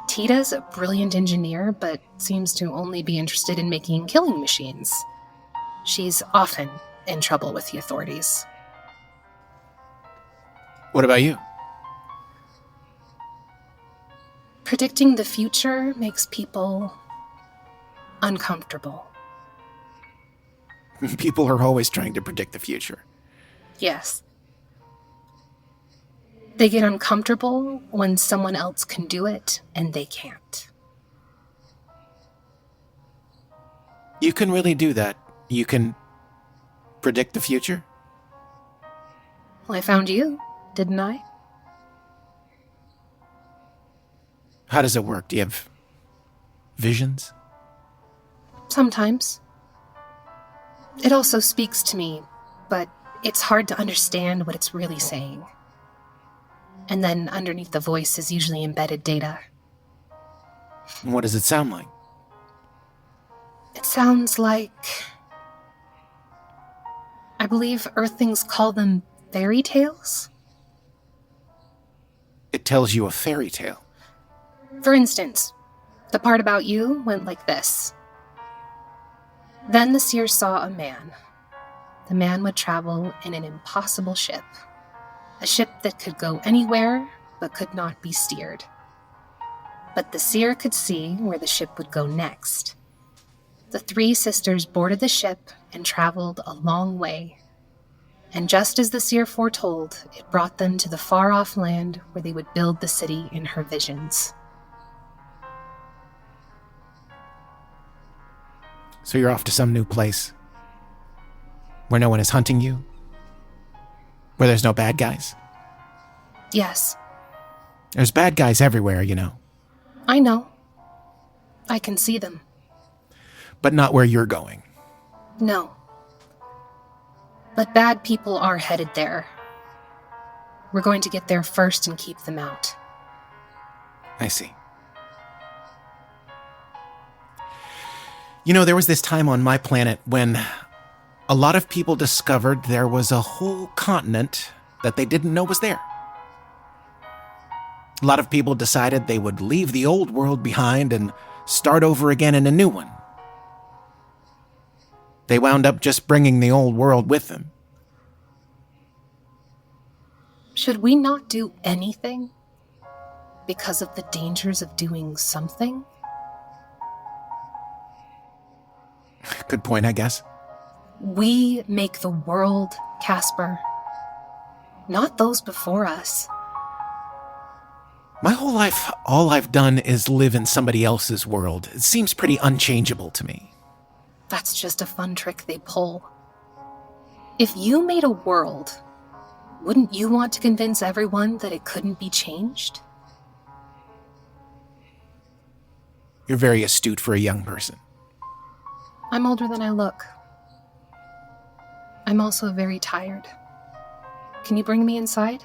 Teta's a brilliant engineer, but seems to only be interested in making killing machines. She's often in trouble with the authorities. What about you? Predicting the future makes people uncomfortable. People are always trying to predict the future. Yes. They get uncomfortable when someone else can do it and they can't. You can really do that. You can predict the future? Well, I found you, didn't I? How does it work? Do you have visions? Sometimes. It also speaks to me, but it's hard to understand what it's really saying. And then underneath the voice is usually embedded data. What does it sound like? It sounds like... I believe Earthlings call them fairy tales? It tells you a fairy tale. For instance, the part about you went like this. Then the seer saw a man. The man would travel in an impossible ship. A ship that could go anywhere, but could not be steered. But the seer could see where the ship would go next. The three sisters boarded the ship and traveled a long way. And just as the seer foretold, it brought them to the far-off land where they would build the city in her visions. So you're off to some new place where no one is hunting you? Where there's no bad guys? Yes. There's bad guys everywhere, you know. I know. I can see them. But not where you're going. No. But bad people are headed there. We're going to get there first and keep them out. I see. You know, there was this time on my planet when a lot of people discovered there was a whole continent that they didn't know was there. A lot of people decided they would leave the old world behind and start over again in a new one. They wound up just bringing the old world with them. Should we not do anything because of the dangers of doing something? Good point, I guess. We make the world, Caspar. Not those before us. My whole life, all I've done is live in somebody else's world. It seems pretty unchangeable to me. That's just a fun trick they pull. If you made a world, wouldn't you want to convince everyone that it couldn't be changed? You're very astute for a young person. I'm older than I look. I'm also very tired. Can you bring me inside?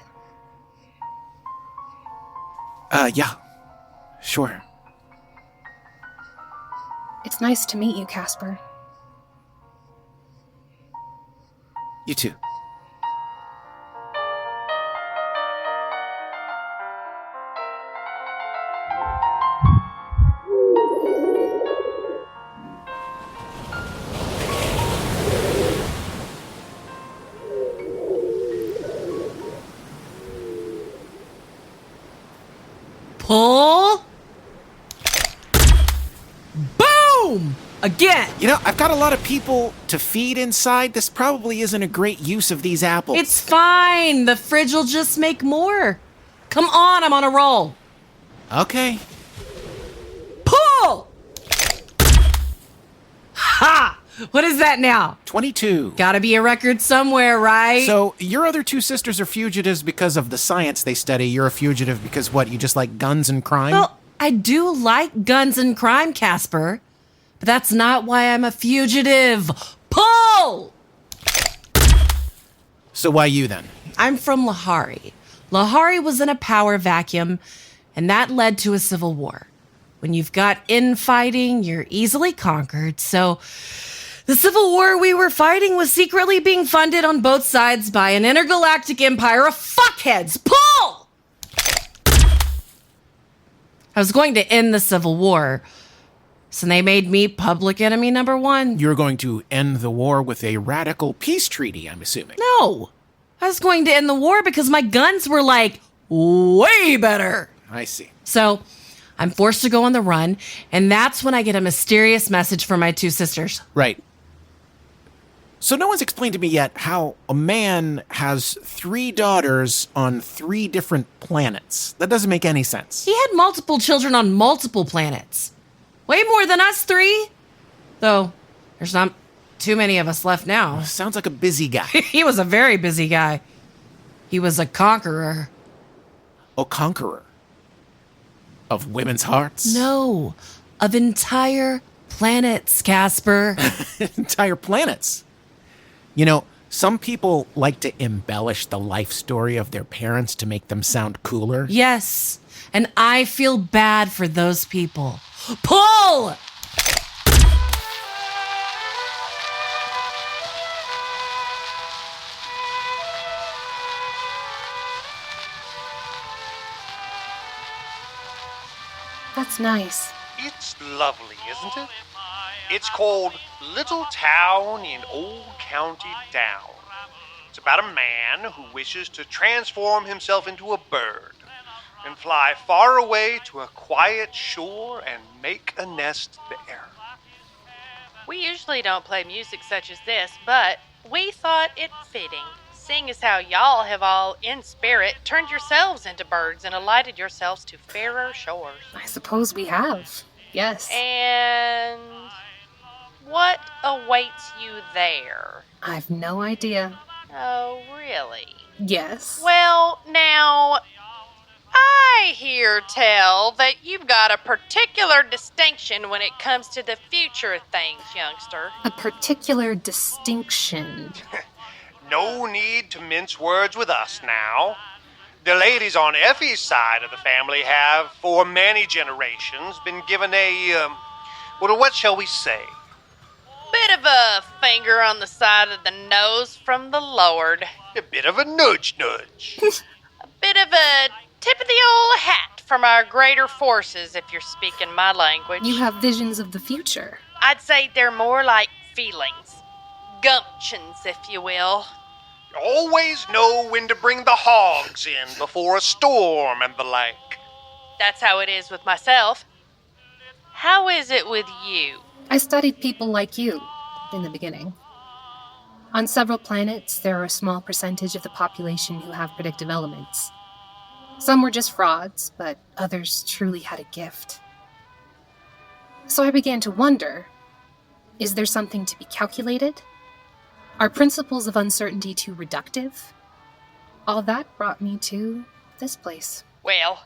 Yeah. Sure. It's nice to meet you, Caspar. You too. Pull. Boom! Again. You know, I've got a lot of people to feed inside. This probably isn't a great use of these apples. It's fine. The fridge will just make more. Come on, I'm on a roll. Okay. Pull! Ha! What is that now? 22. Gotta be a record somewhere, right? So, your other two sisters are fugitives because of the science they study. You're a fugitive because what, you just like guns and crime? Well, I do like guns and crime, Caspar. But that's not why I'm a fugitive. Pull! So why you then? I'm from Lahari. Lahari was in a power vacuum, and that led to a civil war. When you've got infighting, you're easily conquered, so the civil war we were fighting was secretly being funded on both sides by an intergalactic empire of fuckheads. Pull! I was going to end the civil war, so they made me public enemy number 1. You're going to end the war with a radical peace treaty, I'm assuming. No, I was going to end the war because my guns were, like, way better. I see. So I'm forced to go on the run, and that's when I get a mysterious message from my two sisters. Right. So no one's explained to me yet how a man has 3 daughters on 3 different planets. That doesn't make any sense. He had multiple children on multiple planets. Way more than us 3. Though, there's not too many of us left now. Sounds like a busy guy. He was a very busy guy. He was a conqueror. A conqueror? Of women's hearts? No, of entire planets, Caspar. Entire planets? You know, some people like to embellish the life story of their parents to make them sound cooler. Yes, and I feel bad for those people. Pull! That's nice. It's lovely, isn't it? It's called Little Town in Ould County Down. It's about a man who wishes to transform himself into a bird and fly far away to a quiet shore and make a nest there. We usually don't play music such as this, but we thought it fitting, seeing as how y'all have all, in spirit, turned yourselves into birds and alighted yourselves to fairer shores. I suppose we have. Yes. And what awaits you there? I've no idea. Oh, really? Yes. Well, now, I hear tell that you've got a particular distinction when it comes to the future of things, youngster. A particular distinction. No need to mince words with us now. The ladies on Effie's side of the family have, for many generations, been given a, what shall we say? Bit of a finger on the side of the nose from the Lord. A bit of a nudge. A bit of a tip of the old hat from our greater forces, if you're speaking my language. You have visions of the future. I'd say they're more like feelings. Gumptions, if you will. Always know when to bring the hogs in before a storm and the like. That's how it is with myself. How is it with you? I studied people like you in the beginning. On several planets, there are a small percentage of the population who have predictive elements. Some were just frauds, but others truly had a gift. So I began to wonder, is there something to be calculated? Are principles of uncertainty too reductive? All that brought me to this place. Well,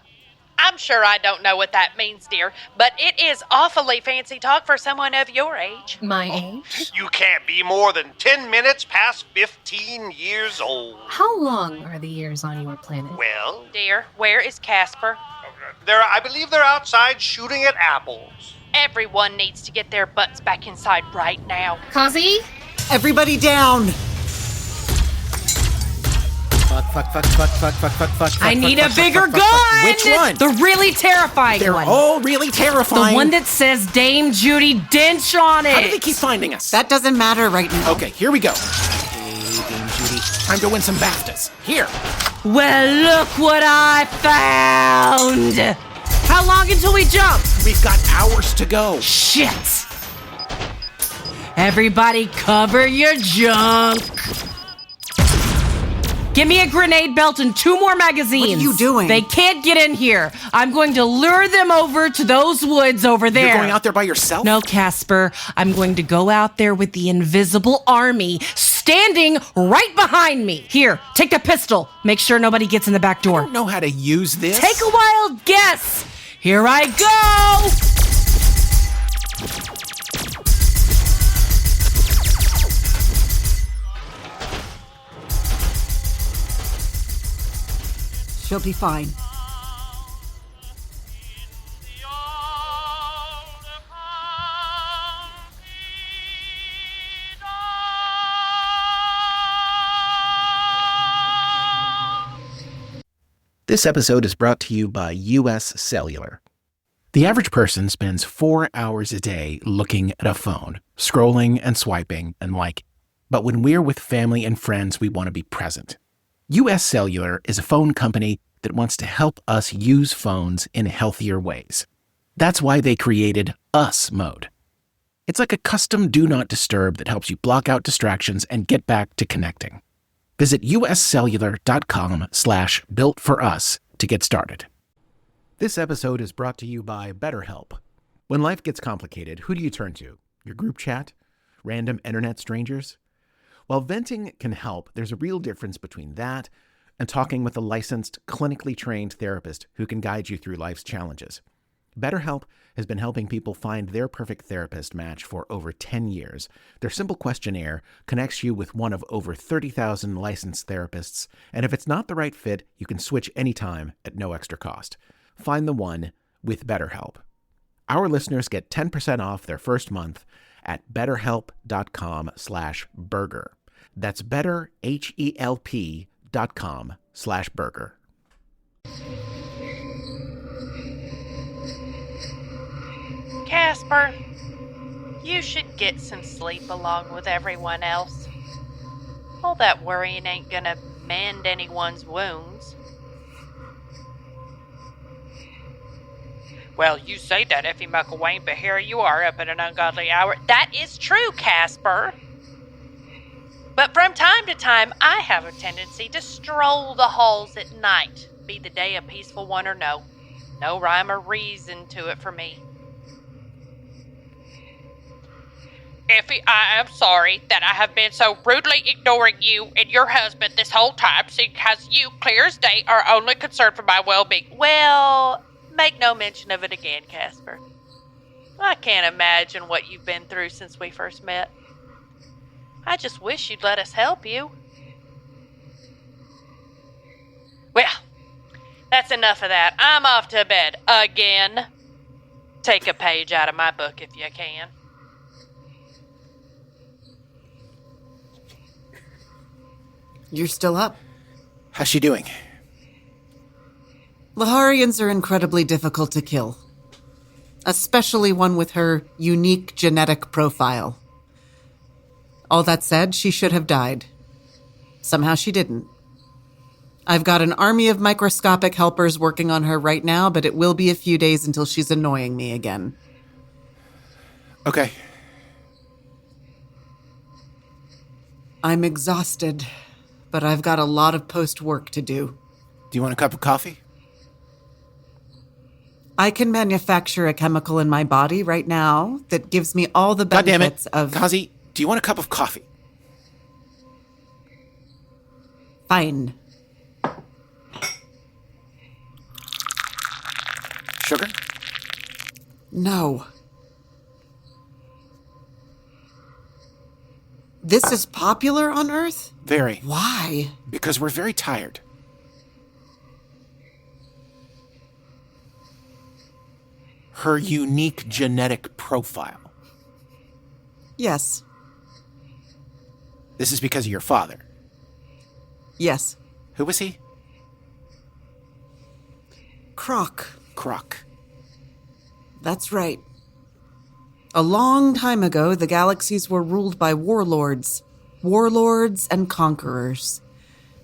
I'm sure I don't know what that means, dear, but it is awfully fancy talk for someone of your age. My age? You can't be more than 10 minutes past 15 years old. How long are the years on your planet? Well, Dear, where is Caspar? I believe they're outside shooting at apples. Everyone needs to get their butts back inside right now. Kazi? Everybody down! Fuck. I need a bigger gun! Which one? The really terrifying They're one. all really terrifying. The one that says Dame Judi Dench on it. How do they keep finding us? That doesn't matter right now. Okay, here we go. Hey, Dame Judy. Time to win some BAFTAs. Here. Well, look what I found! How long until we jump? We've got hours to go. Shit! Everybody cover your junk. Give me a grenade belt and 2 more magazines. What are you doing? They can't get in here. I'm going to lure them over to those woods over there. You're going out there by yourself? No, Caspar. I'm going to go out there with the invisible army standing right behind me. Here, take the pistol. Make sure nobody gets in the back door. I don't know how to use this. Take a wild guess. Here I go. She'll be fine. This episode is brought to you by US Cellular. The average person spends 4 hours a day looking at a phone, scrolling and swiping and liking. But when we're with family and friends, we want to be present. US Cellular is a phone company that wants to help us use phones in healthier ways. That's why they created US Mode. It's like a custom Do Not Disturb that helps you block out distractions and get back to connecting. Visit uscellular.com/builtforus to get started. This episode is brought to you by BetterHelp. When life gets complicated, who do you turn to? Your group chat? Random internet strangers? While venting can help, there's a real difference between that and talking with a licensed, clinically trained therapist who can guide you through life's challenges. BetterHelp has been helping people find their perfect therapist match for over 10 years. Their simple questionnaire connects you with one of over 30,000 licensed therapists, and if it's not the right fit, you can switch anytime at no extra cost. Find the one with BetterHelp. Our listeners get 10% off their first month at betterhelp.com/burger. That's betterhelp.com/burger. Caspar, you should get some sleep along with everyone else. All that worrying ain't gonna mend anyone's wounds. Well, you say that, Effie Mucklewain, but here you are up at an ungodly hour. That is true, Caspar. But from time to time, I have a tendency to stroll the halls at night, be the day a peaceful one or no. No rhyme or reason to it for me. Effie, I am sorry that I have been so rudely ignoring you and your husband this whole time, because you, clear as day, are only concerned for my well-being. Well, make no mention of it again, Caspar. I can't imagine what you've been through since we first met. I just wish you'd let us help you. Well, that's enough of that. I'm off to bed again. Take a page out of my book if you can. You're still up. How's she doing? Laharians are incredibly difficult to kill, especially one with her unique genetic profile. All that said, she should have died. Somehow she didn't. I've got an army of microscopic helpers working on her right now, but it will be a few days until she's annoying me again. Okay. I'm exhausted, but I've got a lot of post-work to do. Do you want a cup of coffee? I can manufacture a chemical in my body right now that gives me all the benefits of... Kazi, do you want a cup of coffee? Fine. No. This is popular on Earth? Very. Why? Because we're very tired. Her unique genetic profile. Yes. This is because of your father. Yes. Who was he? Croc. Croc. That's right. A long time ago, the galaxies were ruled by warlords. Warlords and conquerors.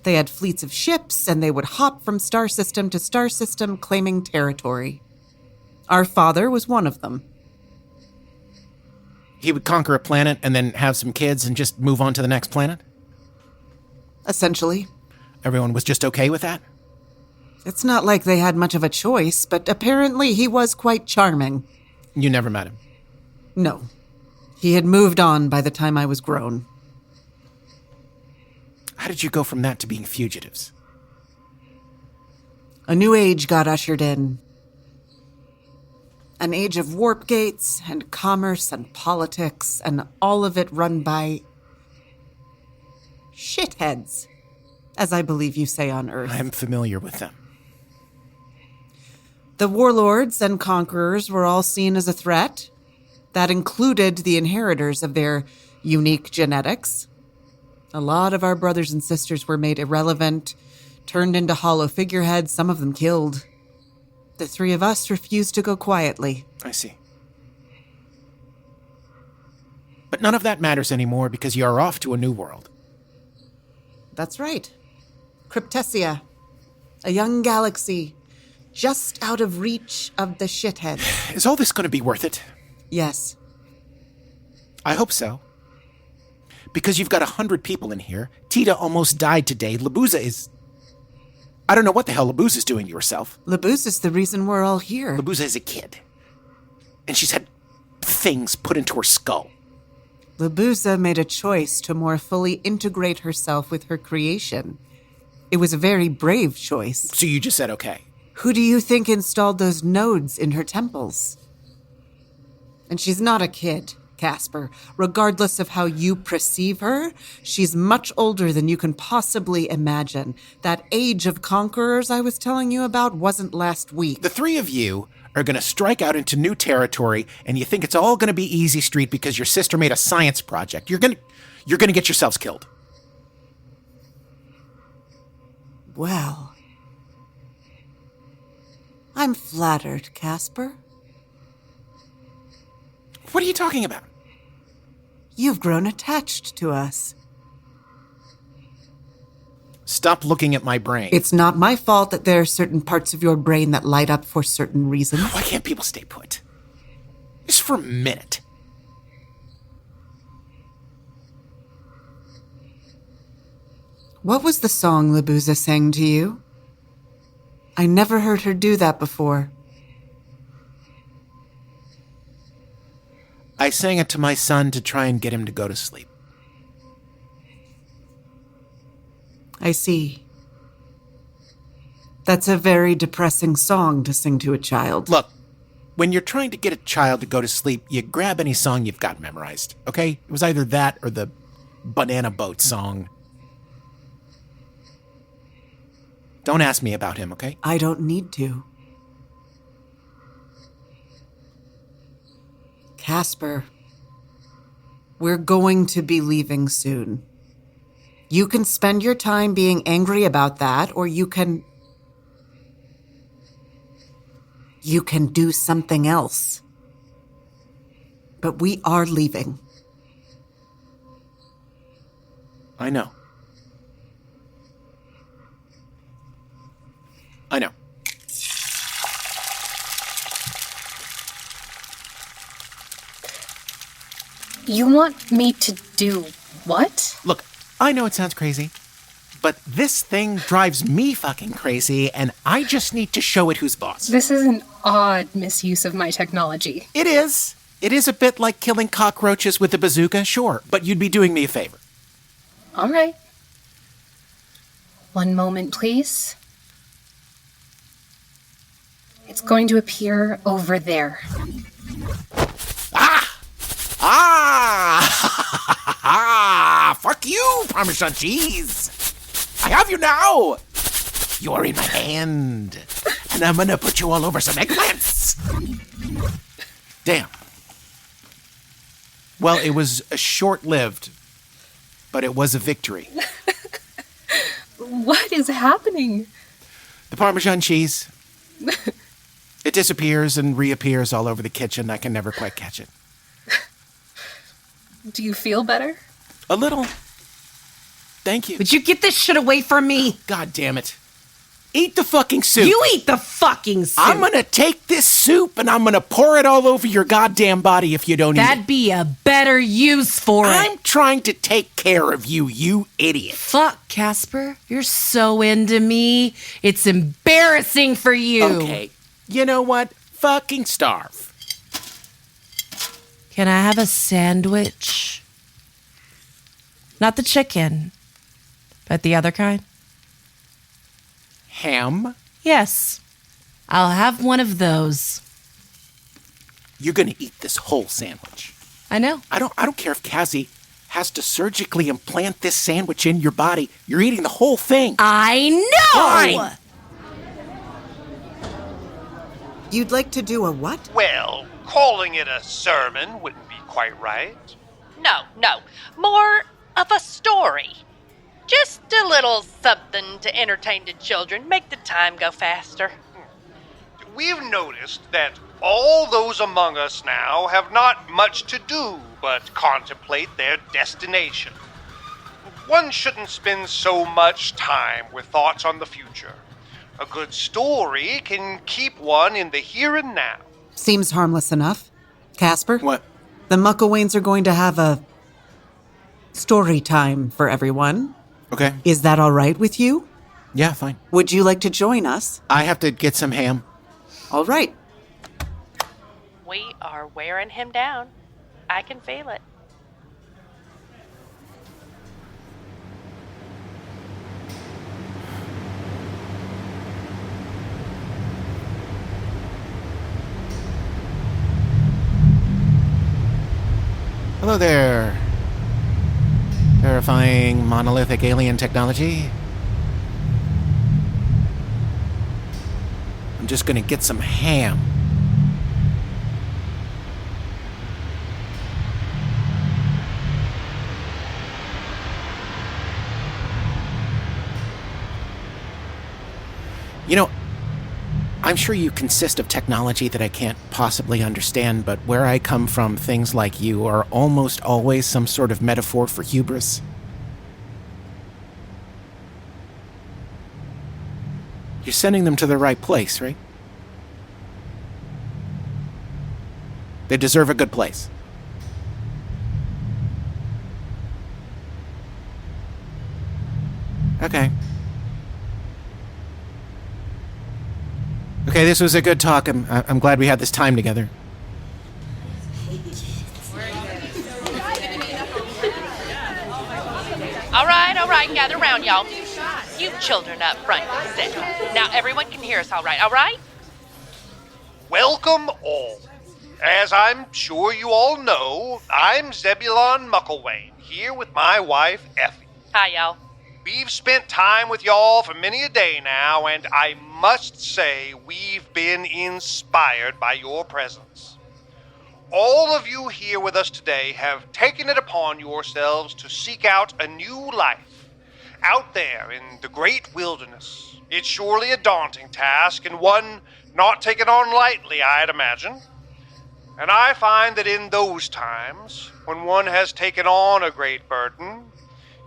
They had fleets of ships, and they would hop from star system to star system, claiming territory. Our father was one of them. He would conquer a planet and then have some kids and just move on to the next planet? Essentially. Everyone was just okay with that? It's not like they had much of a choice, but apparently he was quite charming. You never met him? No. He had moved on by the time I was grown. How did you go from that to being fugitives? A new age got ushered in. An age of warp gates and commerce and politics, and all of it run by shitheads, as I believe you say on Earth. I'm familiar with them. The warlords and conquerors were all seen as a threat. That included the inheritors of their unique genetics. A lot of our brothers and sisters were made irrelevant, turned into hollow figureheads, some of them killed. The three of us refused to go quietly. I see. But none of that matters anymore because you are off to a new world. That's right. Cryptesia. A young galaxy. Just out of reach of the shitheads. Is all this going to be worth it? Yes. I hope so. Because you've got 100 people in here. Teta almost died today. Libuza is... I don't know what the hell Libuza's doing to herself. Libuza's the reason we're all here. Libuza is a kid. And she's had things put into her skull. Libuza made a choice to more fully integrate herself with her creation. It was a very brave choice. So you just said okay. Who do you think installed those nodes in her temples? And she's not a kid, Caspar. Regardless of how you perceive her, she's much older than you can possibly imagine. That age of conquerors I was telling you about wasn't last week. The three of you are going to strike out into new territory, and you think it's all going to be easy street because your sister made a science project. You're going to get yourselves killed. Well, I'm flattered, Caspar. What are you talking about? You've grown attached to us. Stop looking at my brain. It's not my fault that there are certain parts of your brain that light up for certain reasons. Why can't people stay put? Just for a minute. What was the song Libuza sang to you? I never heard her do that before. I sang it to my son to try and get him to go to sleep. I see. That's a very depressing song to sing to a child. Look, when you're trying to get a child to go to sleep, you grab any song you've got memorized, okay? It was either that or the Banana Boat song. Don't ask me about him, okay? I don't need to. Caspar, we're going to be leaving soon. You can spend your time being angry about that, or you can do something else. But we are leaving. I know. I know. You want me to do what? Look, I know it sounds crazy, but this thing drives me fucking crazy, and I just need to show it who's boss. This is an odd misuse of my technology. It is. It is a bit like killing cockroaches with a bazooka, sure, but you'd be doing me a favor. All right. One moment, please. It's going to appear over there. fuck you, Parmesan cheese. I have you now. You are in my hand. And I'm gonna put you all over some eggplants. Damn. Well, it was short-lived, but it was a victory. What is happening? The Parmesan cheese. It disappears and reappears all over the kitchen. I can never quite catch it. Do you feel better? A little. Thank you. Would you get this shit away from me? God damn it. Eat the fucking soup. You eat the fucking soup. I'm gonna take this soup and I'm gonna pour it all over your goddamn body if you don't eat it. That'd be a better use for it. I'm trying to take care of you, you idiot. Fuck, Caspar. You're so into me. It's embarrassing for you. Okay. You know what? Fucking starve. Can I have a sandwich? Not the chicken, but the other kind? Ham? Yes. I'll have one of those. You're gonna eat this whole sandwich. I know. I don't care if Kazi has to surgically implant this sandwich in your body. You're eating the whole thing. I know! Fine. You'd like to do a what? Well, calling it a sermon wouldn't be quite right. No. More of a story. Just a little something to entertain the children, make the time go faster. We've noticed that all those among us now have not much to do but contemplate their destination. One shouldn't spend so much time with thoughts on the future. A good story can keep one in the here and now. Seems harmless enough. Caspar? What? The Mucklewains are going to have a story time for everyone. Okay. Is that all right with you? Yeah, fine. Would you like to join us? I have to get some ham. All right. We are wearing him down. I can feel it. Hello there. Verifying monolithic alien technology. I'm just gonna get some ham. You know, I'm sure you consist of technology that I can't possibly understand, but where I come from, things like you are almost always some sort of metaphor for hubris. You're sending them to the right place, right? They deserve a good place. Okay. Okay, this was a good talk. I'm glad we had this time together. All right, gather around, y'all. You children up front can sit. Now everyone can hear us all right? Welcome all. As I'm sure you all know, I'm Zebulon Mucklewain, here with my wife, Effie. Hi, y'all. We've spent time with y'all for many a day now, and I must say we've been inspired by your presence. All of you here with us today have taken it upon yourselves to seek out a new life out there in the great wilderness. It's surely a daunting task, and one not taken on lightly, I'd imagine. And I find that in those times, when one has taken on a great burden,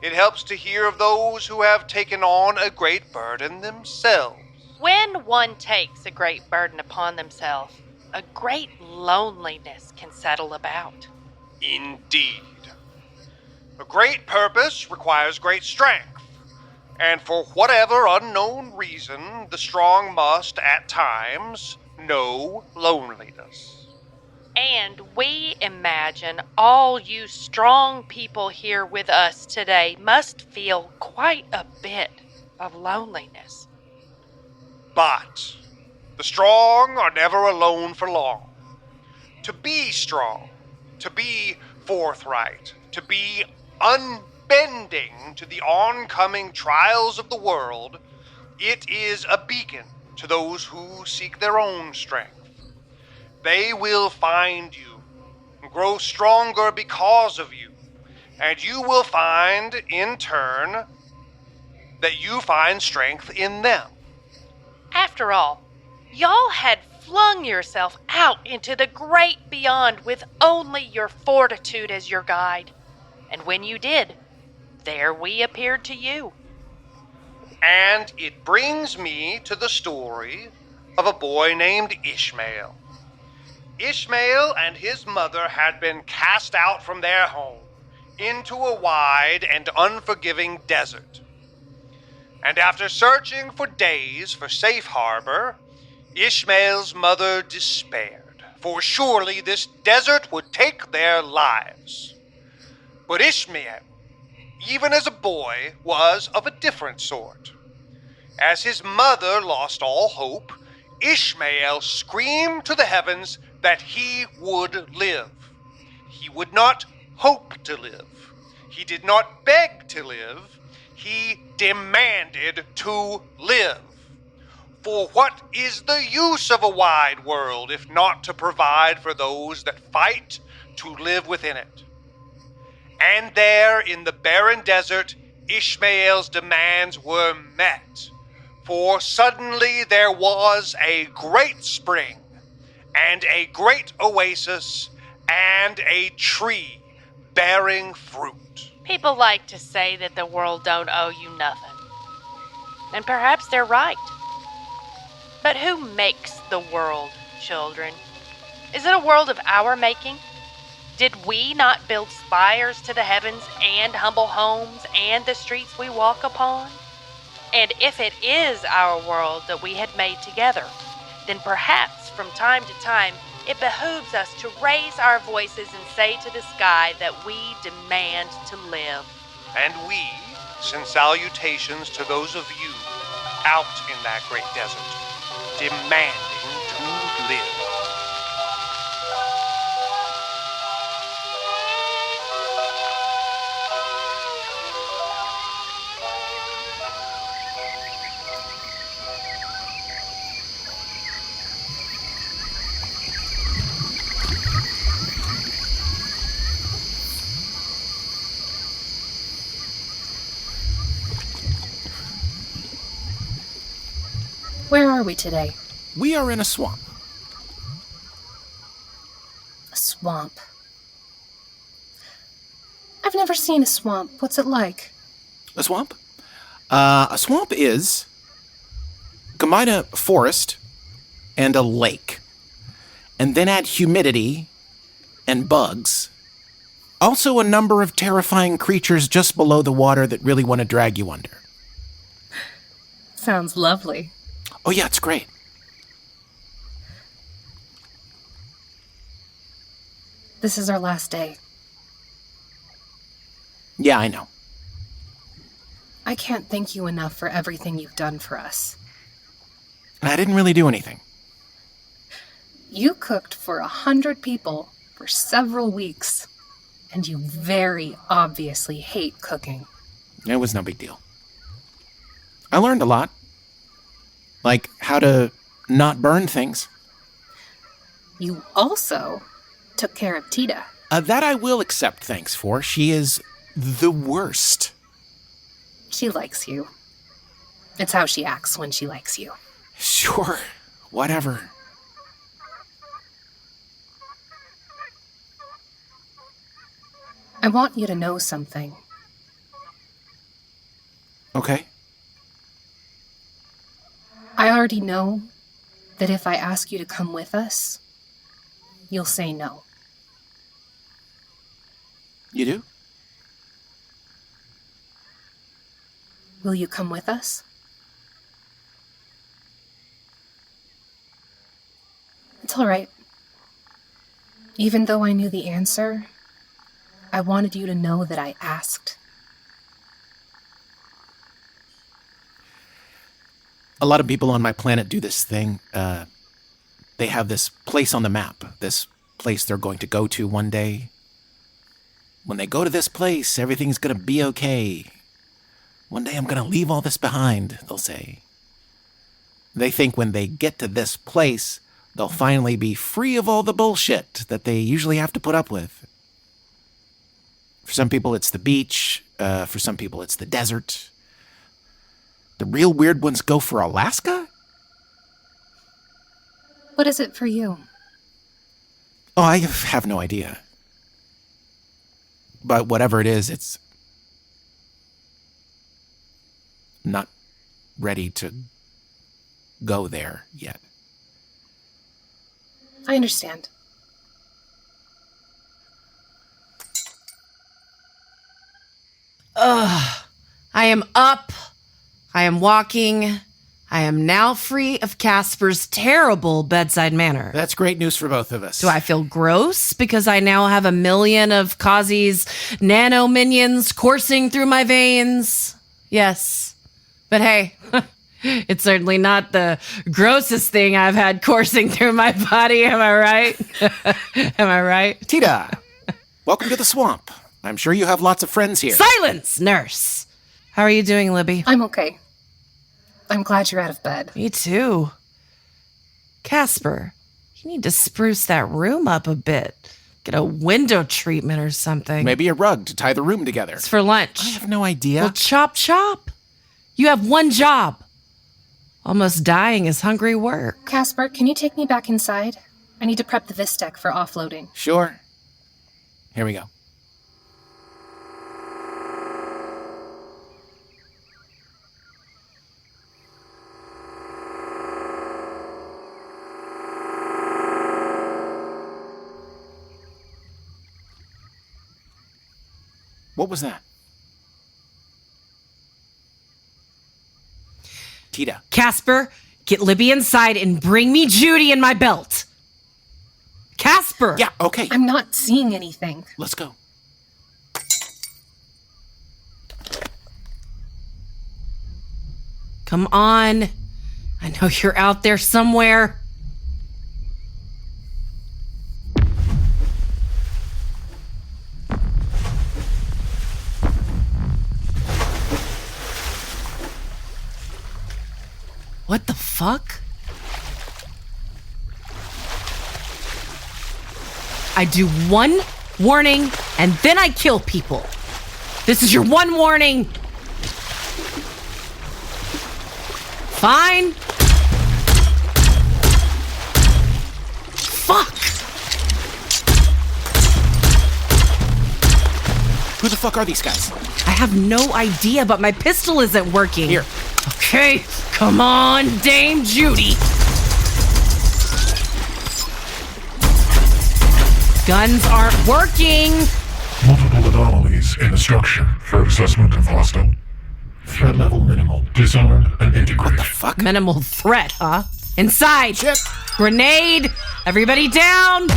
it helps to hear of those who have taken on a great burden themselves. When one takes a great burden upon themselves, a great loneliness can settle about. Indeed. A great purpose requires great strength, and for whatever unknown reason, the strong must, at times, know loneliness. And we imagine all you strong people here with us today must feel quite a bit of loneliness. But the strong are never alone for long. To be strong, to be forthright, to be unbending, bending to the oncoming trials of the world, it is a beacon to those who seek their own strength. They will find you, grow stronger because of you, and you will find, in turn, that you find strength in them. After all, y'all had flung yourself out into the great beyond with only your fortitude as your guide. And when you did, there we appeared to you. And it brings me to the story of a boy named Ishmael. Ishmael and his mother had been cast out from their home into a wide and unforgiving desert. And after searching for days for safe harbor, Ishmael's mother despaired, for surely this desert would take their lives. But Ishmael, even as a boy, was of a different sort. As his mother lost all hope, Ishmael screamed to the heavens that he would live. He would not hope to live. He did not beg to live. He demanded to live. For what is the use of a wide world if not to provide for those that fight to live within it? And there in the barren desert, Ishmael's demands were met. For suddenly there was a great spring, and a great oasis, and a tree bearing fruit. People like to say that the world don't owe you nothing. And perhaps they're right. But who makes the world, children? Is it a world of our making? Did we not build spires to the heavens and humble homes and the streets we walk upon? And if it is our world that we had made together, then perhaps from time to time it behooves us to raise our voices and say to the sky that we demand to live. And we send salutations to those of you out in that great desert, demanding to live. Where are we today? We are in a swamp. A swamp. I've never seen a swamp. What's it like? A swamp? A swamp is combine a forest and a lake, and then add humidity and bugs. Also a number of terrifying creatures just below the water that really want to drag you under. Sounds lovely. Oh yeah, it's great. This is our last day. Yeah, I know. I can't thank you enough for everything you've done for us. I didn't really do anything. You cooked for 100 people for several weeks, and you very obviously hate cooking. It was no big deal. I learned a lot. Like how to not burn things. You also took care of Teta. That I will accept thanks for. She is the worst. She likes you. It's how she acts when she likes you. Sure, whatever. I want you to know something. Okay. I already know that if I ask you to come with us, you'll say no. You do? Will you come with us? It's all right. Even though I knew the answer, I wanted you to know that I asked. A lot of people on my planet do this thing. They have this place on the map, this place they're going to go to one day. When they go to this place, everything's gonna be okay. One day I'm gonna leave all this behind, they'll say. They think when they get to this place, they'll finally be free of all the bullshit that they usually have to put up with. For some people, it's the beach. For some people, it's the desert. The real weird ones go for Alaska? What is it for you? Oh, I have no idea. But whatever it is, it's not ready to go there yet. I understand. Ugh. I am up. I am walking. I am now free of Caspar's terrible bedside manner. That's great news for both of us. Do I feel gross because I now have 1 million of Kazi's nano minions coursing through my veins? Yes. But hey, it's certainly not the grossest thing I've had coursing through my body. Am I right? Am I right? Teta, welcome to the swamp. I'm sure you have lots of friends here. Silence, nurse. How are you doing, Libby? I'm okay. I'm glad you're out of bed. Me too. Caspar, you need to spruce that room up a bit. Get a window treatment or something. Maybe a rug to tie the room together. It's for lunch. I have no idea. Well, chop. You have one job. Almost dying is hungry work. Caspar, can you take me back inside? I need to prep the Vistec for offloading. Sure. Here we go. What was that? Teta. Caspar, get Libby inside and bring me Judy and my belt. Caspar! Yeah, okay. I'm not seeing anything. Let's go. Come on. I know you're out there somewhere. What the fuck? I do one warning and then I kill people. This is your one warning. Fine. Fuck. Who the fuck are these guys? I have no idea, but my pistol isn't working. Here. Okay, come on, Dame Judy. Guns aren't working. Multiple anomalies in the structure for assessment of hostile. Threat level minimal. Disarm and integrate. What the fuck? Minimal threat, huh? Inside. Shit. Grenade. Everybody down.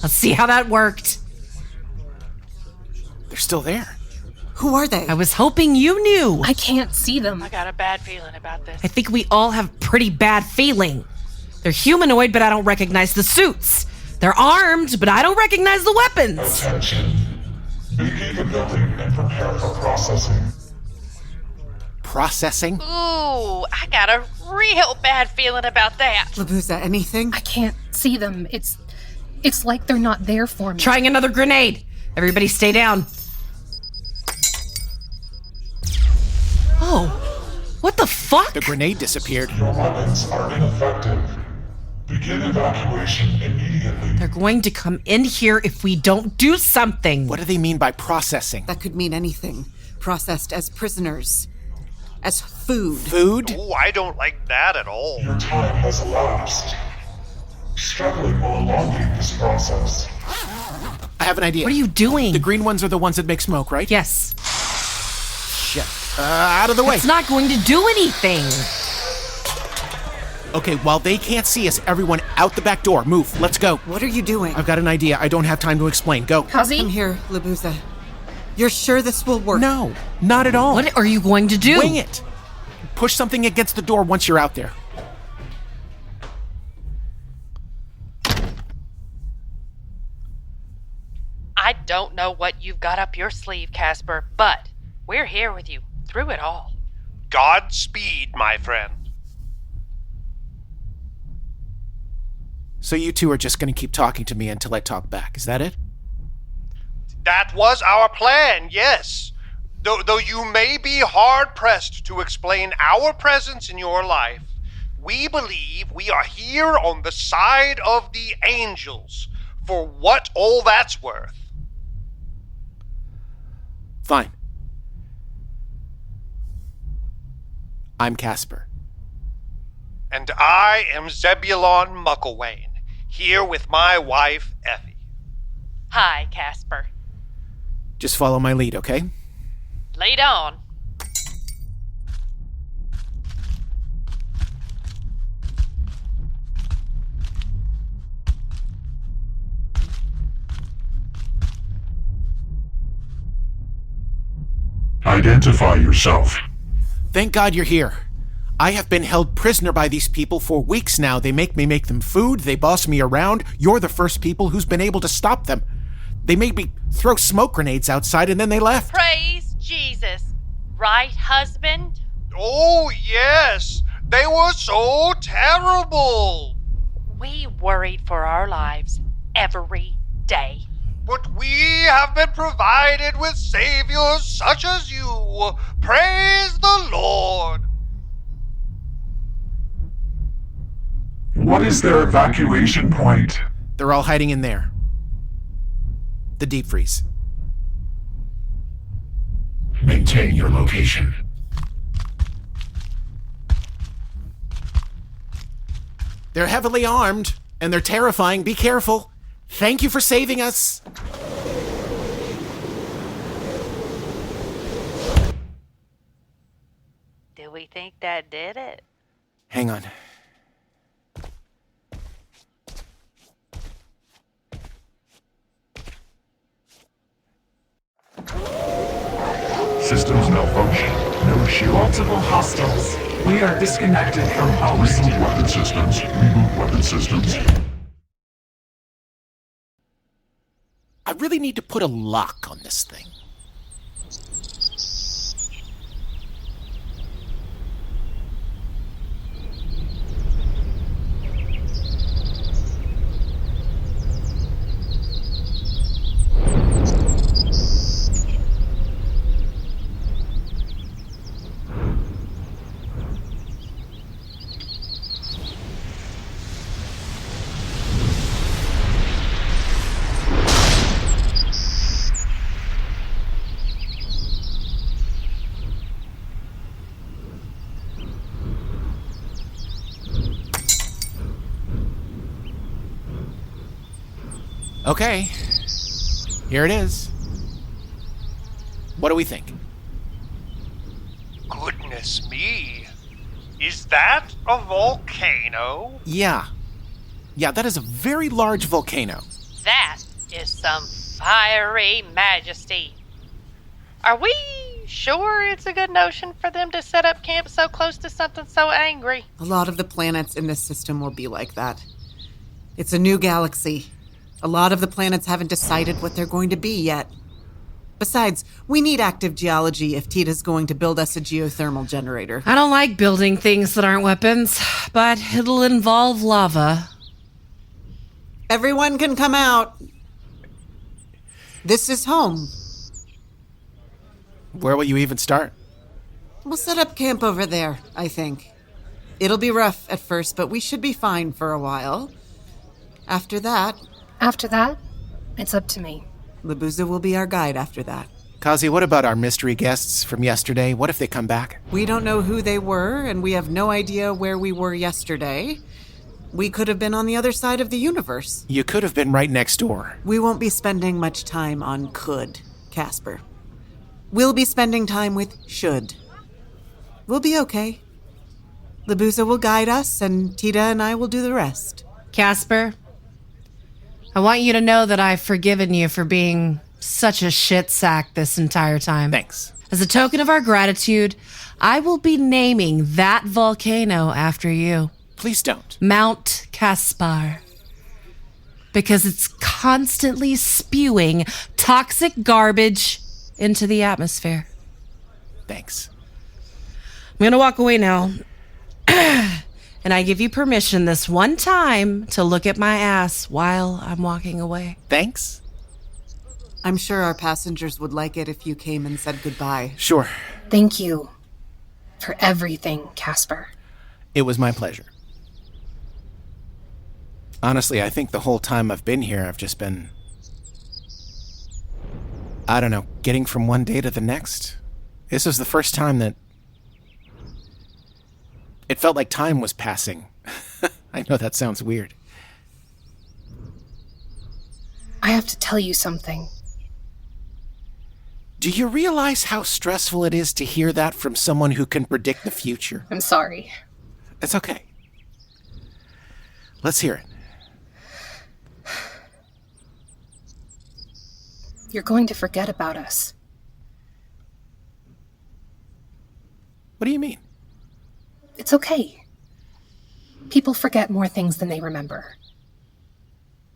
Let's see how that worked. They're still there. Who are they? I was hoping you knew. I can't see them. I got a bad feeling about this. I think we all have pretty bad feeling. They're humanoid, but I don't recognize the suits. They're armed, but I don't recognize the weapons. Attention. Begin the building and prepare for processing. Processing? Ooh, I got a real bad feeling about that. Libuza, anything? I can't see them. It's like they're not there for me. Trying another grenade. Everybody stay down. Oh, what the fuck? The grenade disappeared. Your weapons are ineffective. Begin evacuation immediately. They're going to come in here if we don't do something. What do they mean by processing? That could mean anything. Processed as prisoners. As food. Food? Ooh, I don't like that at all. Your time has elapsed. Struggling will elongate this process. I have an idea. What are you doing? The green ones are the ones that make smoke, right? Yes. Shit. Out of the way. It's not going to do anything. Okay, while they can't see us, everyone out the back door. Move. Let's go. What are you doing? I've got an idea. I don't have time to explain. Go. Kazi? Come here, Libuza. You're sure this will work? No, not at all. What are you going to do? Wing it. Push something against the door once you're out there. I don't know what you've got up your sleeve, Caspar, but we're here with you through it all. Godspeed, my friend. So you two are just going to keep talking to me until I talk back, is that it? That was our plan, yes. Though you may be hard-pressed to explain our presence in your life, we believe we are here on the side of the angels, for what all that's worth. Fine. I'm Caspar. And I am Zebulon Mucklewain, here with my wife, Effie. Hi, Caspar. Just follow my lead, okay? Lead on. Identify yourself. Thank God you're here. I have been held prisoner by these people for weeks now. They make me make them food. They boss me around. You're the first people who's been able to stop them. They made me throw smoke grenades outside and then they left. Praise Jesus. Right, husband? Oh, yes. They were so terrible. We worried for our lives every day. But we have been provided with saviors such as you. Praise the Lord. What is their evacuation point? They're all hiding in there. The deep freeze. Maintain your location. They're heavily armed, and they're terrifying. Be careful. Thank you for saving us. Do we think that did it? Hang on. Systems malfunction. No shield. Multiple hostiles. We are disconnected from host. Reboot weapon systems. Reboot weapon systems. I really need to put a lock on this thing. Okay, here it is. What do we think? Goodness me. Is that a volcano? Yeah, that is a very large volcano. That is some fiery majesty. Are we sure it's a good notion for them to set up camp so close to something so angry? A lot of the planets in this system will be like that. It's a new galaxy. A lot of the planets haven't decided what they're going to be yet. Besides, we need active geology if Teta's going to build us a geothermal generator. I don't like building things that aren't weapons, but it'll involve lava. Everyone can come out. This is home. Where will you even start? We'll set up camp over there, I think. It'll be rough at first, but we should be fine for a while. After that, it's up to me. Libuza will be our guide after that. Kazi, what about our mystery guests from yesterday? What if they come back? We don't know who they were, and we have no idea where we were yesterday. We could have been on the other side of the universe. You could have been right next door. We won't be spending much time on could, Caspar. We'll be spending time with should. We'll be okay. Libuza will guide us, and Teta and I will do the rest. Caspar, I want you to know that I've forgiven you for being such a shit sack this entire time. Thanks. As a token of our gratitude, I will be naming that volcano after you. Please don't. Mount Caspar. Because it's constantly spewing toxic garbage into the atmosphere. Thanks. I'm going to walk away now. And I give you permission this one time to look at my ass while I'm walking away. Thanks. I'm sure our passengers would like it if you came and said goodbye. Sure. Thank you for everything, Caspar. It was my pleasure. Honestly, I think the whole time I've been here, I've just been, I don't know, getting from one day to the next. This was the first time that it felt like time was passing. I know that sounds weird. I have to tell you something. Do you realize how stressful it is to hear that from someone who can predict the future? I'm sorry. It's okay. Let's hear it. You're going to forget about us. What do you mean? It's okay. People forget more things than they remember.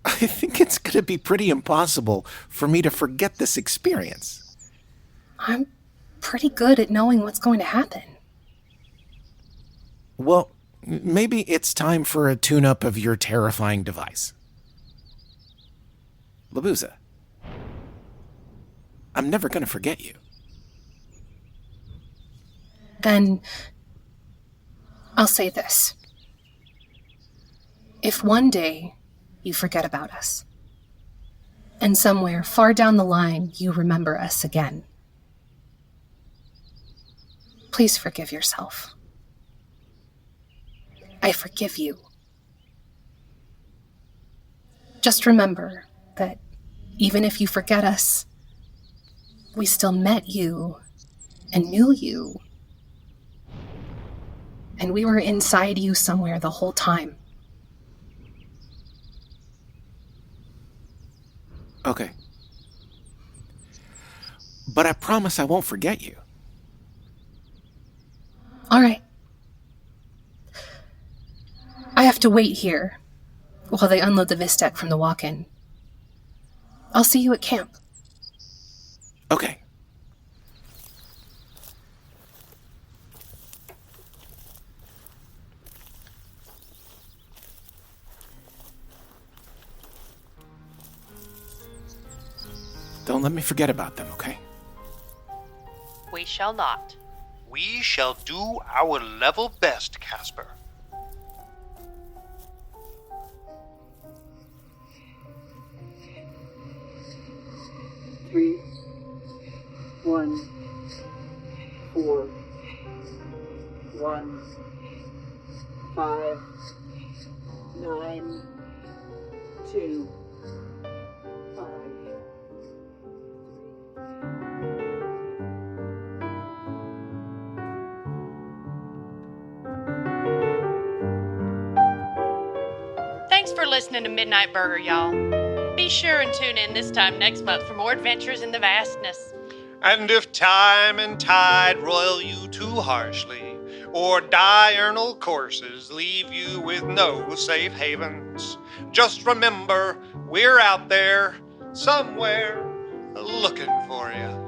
I think it's going to be pretty impossible for me to forget this experience. I'm pretty good at knowing what's going to happen. Well, maybe it's time for a tune-up of your terrifying device. Libuza, I'm never going to forget you. Then I'll say this. If one day you forget about us, and somewhere far down the line you remember us again, please forgive yourself. I forgive you. Just remember that even if you forget us, we still met you and knew you. And we were inside you somewhere the whole time. Okay. But I promise I won't forget you. All right. I have to wait here while they unload the Vistek from the walk-in. I'll see you at camp. Okay. Don't let me forget about them, okay? We shall not. We shall do our level best, Caspar. Three, 1, 4, 1, 5, 9, 2, 5. Thanks for listening to Midnight Burger, y'all. Be sure and tune in this time next month for more adventures in the vastness. And if time and tide roil you too harshly, or diurnal courses leave you with no safe havens, just remember we're out there, somewhere, looking for you.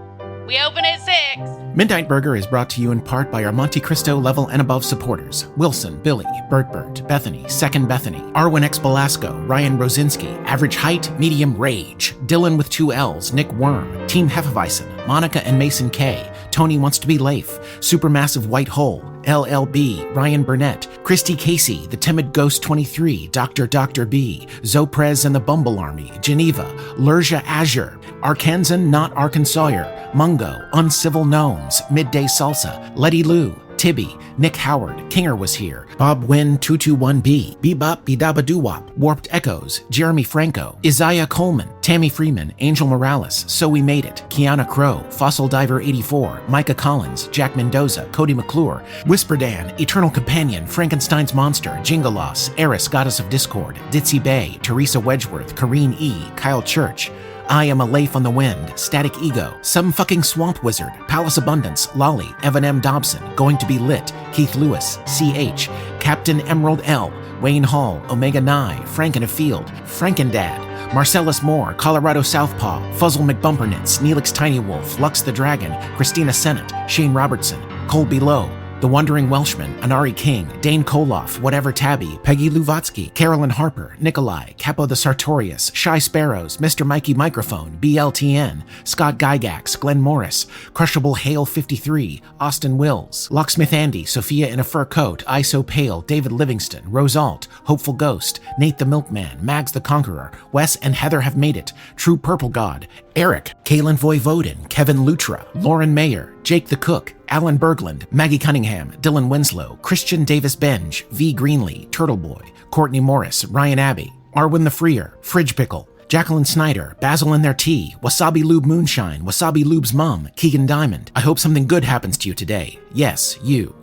We open at 6. Midnight Burger is brought to you in part by our Monte Cristo level and above supporters: Wilson, Billy, Bert, Bethany, Second Bethany, Arwin X. Belasco, Ryan Rosinski, Average Height, Medium Rage, Dylan with 2 L's, Nick Worm, Team Hefeweizen, Monica and Mason K, Tony Wants to Be Leif, Supermassive White Hole, LLB, Ryan Burnett, Christy Casey, The Timid Ghost 23, Dr. B, Zoprez and the Bumble Army, Geneva, Lurja Azure, Arkansan Not Arkansawyer, Mungo, Uncivil Gnomes, Midday Salsa, Letty Lou, Tibby, Nick Howard, Kinger was here, Bob Wynn 221B, Bebop Bidabadoo-Wop, Warped Echoes, Jeremy Franco, Isaiah Coleman, Tammy Freeman, Angel Morales, So We Made It, Kiana Crow, Fossil Diver 84, Micah Collins, Jack Mendoza, Cody McClure, Whisperdan, Eternal Companion, Frankenstein's Monster, Jingalos, Eris, Goddess of Discord, Ditzy Bay, Teresa Wedgeworth, Kareen E, Kyle Church, I Am a Leif on the Wind, Static Ego, Some Fucking Swamp Wizard, Palace Abundance, Lolly, Evan M. Dobson, Going to Be Lit, Keith Lewis, CH, Captain Emerald L, Wayne Hall, Omega Nye, Franken Afield, Frankendad, Marcellus Moore, Colorado Southpaw, Fuzzle McBumpernitz, Neelix Tiny Wolf, Lux the Dragon, Christina Sennett, Shane Robertson, Colby Lowe, The Wandering Welshman, Anari King, Dane Koloff, Whatever Tabby, Peggy Luvatsky, Carolyn Harper, Nikolai, Capo the Sartorius, Shy Sparrows, Mr. Mikey Microphone, BLTN, Scott Gygax, Glenn Morris, Crushable Hale 53, Austin Wills, Locksmith Andy, Sophia in a Fur Coat, I So Pale, David Livingston, Rose Alt, Hopeful Ghost, Nate the Milkman, Mags the Conqueror, Wes and Heather Have Made It, True Purple God, Eric, Kaylin Voivodin, Kevin Lutra, Lauren Mayer, Jake the Cook, Alan Berglund, Maggie Cunningham, Dylan Winslow, Christian Davis Benge, V. Greenlee, Turtle Boy, Courtney Morris, Ryan Abbey, Arwin the Freer, Fridge Pickle, Jacqueline Snyder, Basil and Their Tea, Wasabi Lube Moonshine, Wasabi Lube's Mom, Keegan Diamond. I hope something good happens to you today. Yes, you.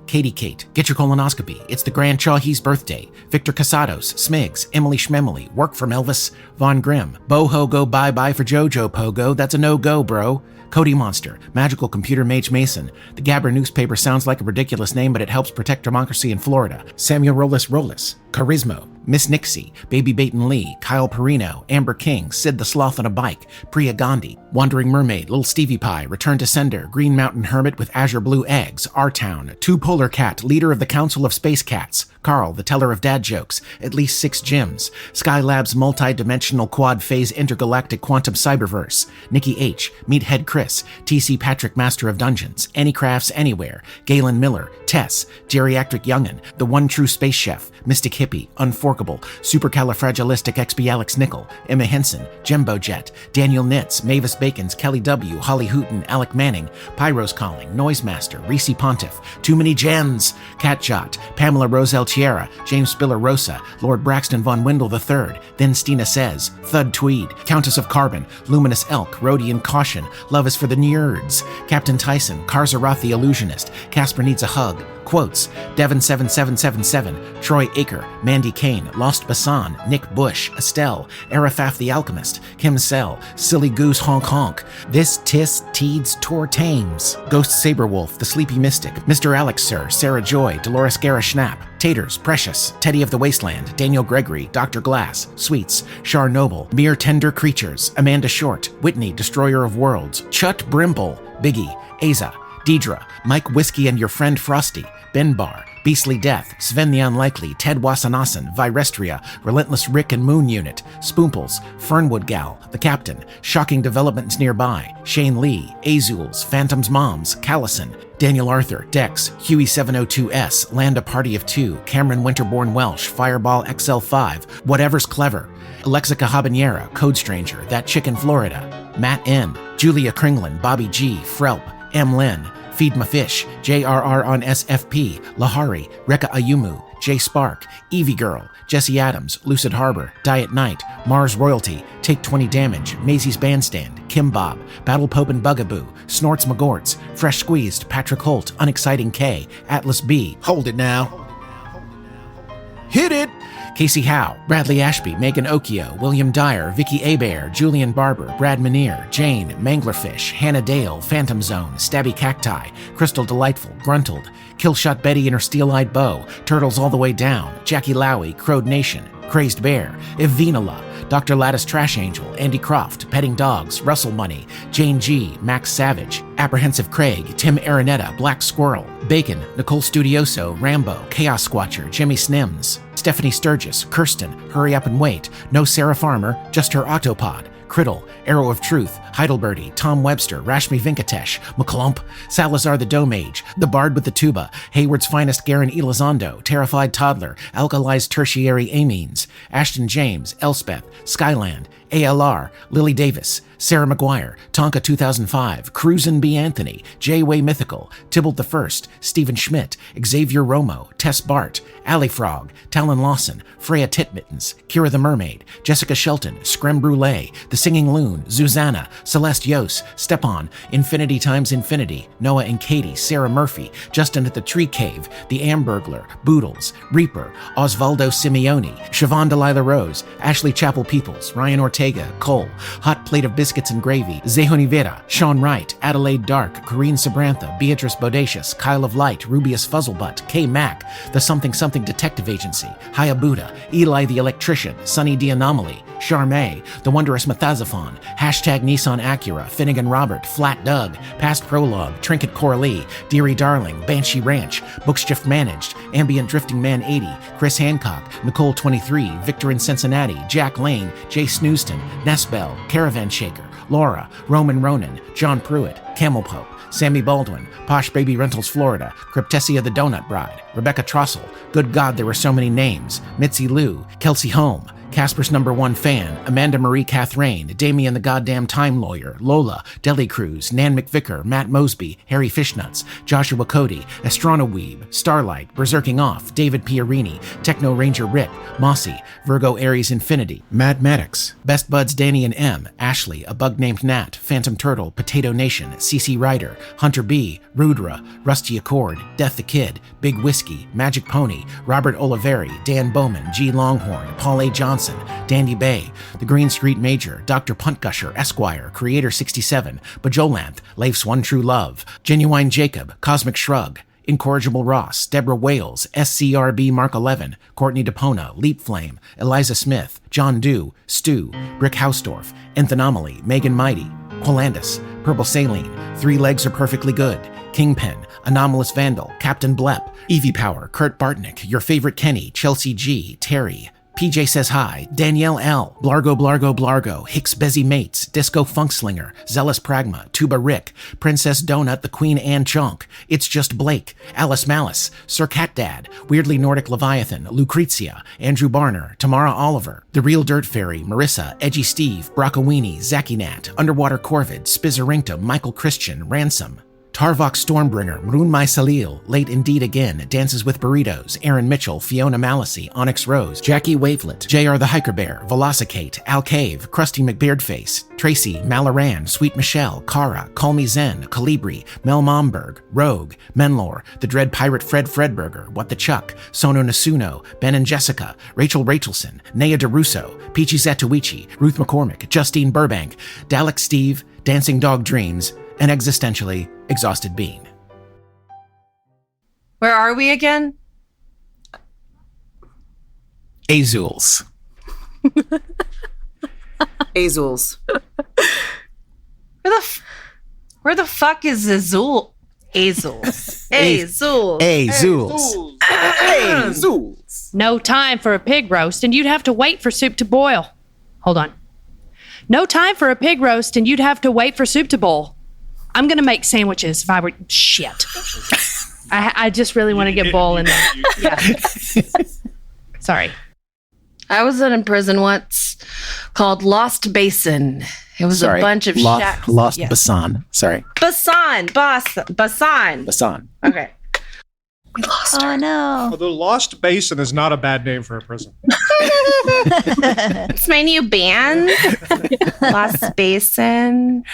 Katie Kate, get your colonoscopy. It's the Grand Chawhee's birthday. Victor Casados, Smigs, Emily Schmemily, Work from Elvis, Von Grimm, Boho go bye-bye for Jojo Pogo, that's a no-go, bro. Cody Monster, Magical Computer Mage Mason. The Gabber newspaper sounds like a ridiculous name, but it helps protect democracy in Florida. Samuel Rollis, Charismo, Miss Nixie, Baby Baton Lee, Kyle Perino, Amber King, Sid the Sloth on a Bike, Priya Gandhi, Wandering Mermaid, Little Stevie Pie, Return to Sender, Green Mountain Hermit with Azure Blue Eggs, R-Town, Two Polar Cat, Leader of the Council of Space Cats, Carl, the Teller of Dad Jokes, At Least 6 Gyms, Skylab's Multi-Dimensional Quad-Phase Intergalactic Quantum Cyberverse, Nikki H, Meathead Chris, TC Patrick Master of Dungeons, Any Crafts Anywhere, Galen Miller, Tess, Geriatric Youngin, The One True Space Chef, Mystic Hippie, Unforkable, Supercalifragilisticexpialix Nickel, Emma Henson, Jembo Jet, Daniel Nitz, Mavis Bacons, Kelly W, Holly Hooten, Alec Manning, Pyro's Calling, Noisemaster, Reese Pontiff, Too Many Gens, Catshot, Pamela Roselle Tierra, James Spiller Rosa, Lord Braxton Von Wendell III, Then Stina Says, Thud Tweed, Countess of Carbon, Luminous Elk, Rhodian Caution, Love is for the Nerds, Captain Tyson, Karzaroth the Illusionist, Caspar Needs a Hug, Quotes, Devon7777, Troy Aker, Mandy Kane, Lost Basan, Nick Bush, Estelle, Arafaf the Alchemist, Kim Sell, Silly Goose Honk Honk, This Tis Teeds Tor Tames, Ghost Saberwolf, The Sleepy Mystic, Mr. Alex Sir, Sarah Joy, Dolores Guerra Schnapp, Taters, Precious, Teddy of the Wasteland, Daniel Gregory, Dr. Glass, Sweets, Char Noble, Mere Tender Creatures, Amanda Short, Whitney, Destroyer of Worlds, Chut Brimble, Biggie, Aza, Deidre, Mike Whiskey and Your Friend Frosty, Ben Bar, Beastly Death, Sven the Unlikely, Ted Wasanasan, Virestria, Relentless Rick and Moon Unit, Spoomples, Fernwood Gal, The Captain, Shocking Developments Nearby, Shane Lee, Azules, Phantom's Moms, Callison, Daniel Arthur, Dex, Huey702S, Land a Party of 2, Cameron Winterborn Welsh, Fireball XL5, Whatever's Clever, Alexica Habanera, Code Stranger, That Chick in Florida, Matt N, Julia Kringlin, Bobby G, Frelp, M. Lynn, Feed My Fish, JRR on SFP, Lahari, Rekka Ayumu, J Spark, Evie Girl, Jesse Adams, Lucid Harbor, Diet Night, Mars Royalty, Take 20 Damage, Maisie's Bandstand, Kim Bob, Battle Pope and Bugaboo, Snorts McGorts, Fresh Squeezed, Patrick Holt, Unexciting K, Atlas B, Hold It Now, Hit It! Casey Howe, Bradley Ashby, Megan Okio, William Dyer, Vicky Abair, Julian Barber, Brad Manier, Jane, Manglerfish, Hannah Dale, Phantom Zone, Stabby Cacti, Crystal Delightful, Gruntled, Killshot Betty and her Steel-Eyed Bow, Turtles All the Way Down, Jackie Lowy, Crowed Nation, Crazed Bear, Evinala, Dr. Lattice Trash Angel, Andy Croft, Petting Dogs, Russell Money, Jane G, Max Savage, Apprehensive Craig, Tim Aranetta, Black Squirrel, Bacon, Nicole Studioso, Rambo, Chaos Squatcher, Jimmy Snims, Stephanie Sturgis, Kirsten, Hurry Up and Wait, No Sarah Farmer, Just Her Octopod, Criddle, Arrow of Truth, Heidelberty, Tom Webster, Rashmi Venkatesh, McClump, Salazar the Domage, The Bard with the Tuba, Hayward's Finest Garen Elizondo, Terrified Toddler, Alkali's Tertiary Amines, Ashton James, Elspeth, Skyland, ALR, Lily Davis, Sarah McGuire, Tonka 2005, Cruisin' B. Anthony, J. Way Mythical, Tybalt I, Stephen Schmidt, Xavier Romo, Tess Bart, Alley Frog, Talon Lawson, Freya Titmittens, Kira the Mermaid, Jessica Shelton, Screm Brulee, The Singing Loon, Zuzana, Celeste Yos, Stepan, Infinity Times Infinity, Noah and Katie, Sarah Murphy, Justin at the Tree Cave, The Ambergler, Boodles, Reaper, Osvaldo Simeone, Siobhan Delilah Rose, Ashley Chapel Peoples, Ryan Ortiz, Ortega, Cole, Hot Plate of Biscuits and Gravy, Zehoni Vera, Sean Wright, Adelaide Dark, Corinne Sabrantha, Beatrice Bodacious, Kyle of Light, Rubius Fuzzlebutt, K. Mac, The Something Something Detective Agency, Hayabuda, Eli the Electrician, Sunny D. Anomaly, Charmé, The Wondrous Methazophon, Hashtag Nissan Acura, Finnegan Robert, Flat Doug, Past Prologue, Trinket Coralie, Deary Darling, Banshee Ranch, Bookshift Managed, Ambient Drifting Man 80, Chris Hancock, Nicole 23, Victor in Cincinnati, Jack Lane, Jay Snooston, Nesbell, Caravan Shaker, Laura, Roman Ronan, John Pruitt, Camel Pope, Sammy Baldwin, Posh Baby Rentals Florida, Cryptesia the Donut Bride, Rebecca Trussell, Good God There Were So Many Names, Mitzi Lou, Kelsey Home, Casper's #1 fan, Amanda Marie Catherine, Damien the Goddamn Time Lawyer, Lola, Deli Cruz, Nan McVicker, Matt Mosby, Harry Fishnuts, Joshua Cody, Astronoweeb, Starlight, Berserking Off, David Pierini, Techno Ranger Rick, Mossy, Virgo Aries Infinity, Mad Maddox, Best Buds Danny and M, Ashley, A Bug Named Nat, Phantom Turtle, Potato Nation, CC Ryder, Hunter B, Rudra, Rusty Accord, Death the Kid, Big Whiskey, Magic Pony, Robert Oliveri, Dan Bowman, G Longhorn, Paul A. Johnson, Dandy Bay, The Green Street Major, Dr. Puntgusher, Esquire, Creator 67, Bajolanth, Leif's One True Love, Genuine Jacob, Cosmic Shrug, Incorrigible Ross, Deborah Wales, SCRB Mark 11, Courtney DePona, Leap Flame, Eliza Smith, John Dew, Stu, Brick Hausdorff, Nth Anomaly, Megan Mighty, Quilandus, Purple Saline, Three Legs Are Perfectly Good, Kingpin, Anomalous Vandal, Captain Blep, Evie Power, Kurt Bartnick, Your Favorite Kenny, Chelsea G, Terry, PJ Says Hi, Danielle L, Blargo, Hicks Bezzy Mates, Disco Funkslinger, Zealous Pragma, Tuba Rick, Princess Donut, The Queen Anne Chunk, It's Just Blake, Alice Malice, Sir Cat Dad, Weirdly Nordic Leviathan, Lucrezia, Andrew Barner, Tamara Oliver, The Real Dirt Fairy, Marissa, Edgy Steve, Brockawini, Zacky Nat, Underwater Corvid, Spizzerinctum, Michael Christian, Ransom, Tarvok Stormbringer, Mrun Mai Salil, Late Indeed Again, Dances with Burritos, Aaron Mitchell, Fiona Mallacy, Onyx Rose, Jackie Wavelet, JR the Hiker Bear, Velocicate, Al Cave, Krusty McBeardface, Tracy, Malaran, Sweet Michelle, Kara, Call Me Zen, Calibri, Mel Momberg, Rogue, Menlor, The Dread Pirate Fred Fredberger, What the Chuck, Sono Nasuno, Ben and Jessica, Rachel Rachelson, Nea DeRusso, Peachy Zatuichi, Ruth McCormick, Justine Burbank, Dalek Steve, Dancing Dog Dreams, and existentially exhausted being. Where are we again? Azules. Azules. Where the fuck is Azul? Azules. Azules. No time for a pig roast, and you'd have to wait for soup to boil. Hold on. No time for a pig roast, and you'd have to wait for soup to boil. I'm going to make sandwiches if I were... Shit. I just really want to get bowl in there. Yeah. Sorry. I was in a prison once called Lost Basin. It was a bunch of shacks. Lost Basan. Sorry. Basan. Okay. We lost her. Oh, no. Well, the Lost Basin is not a bad name for a prison. It's my new band. Lost Basin.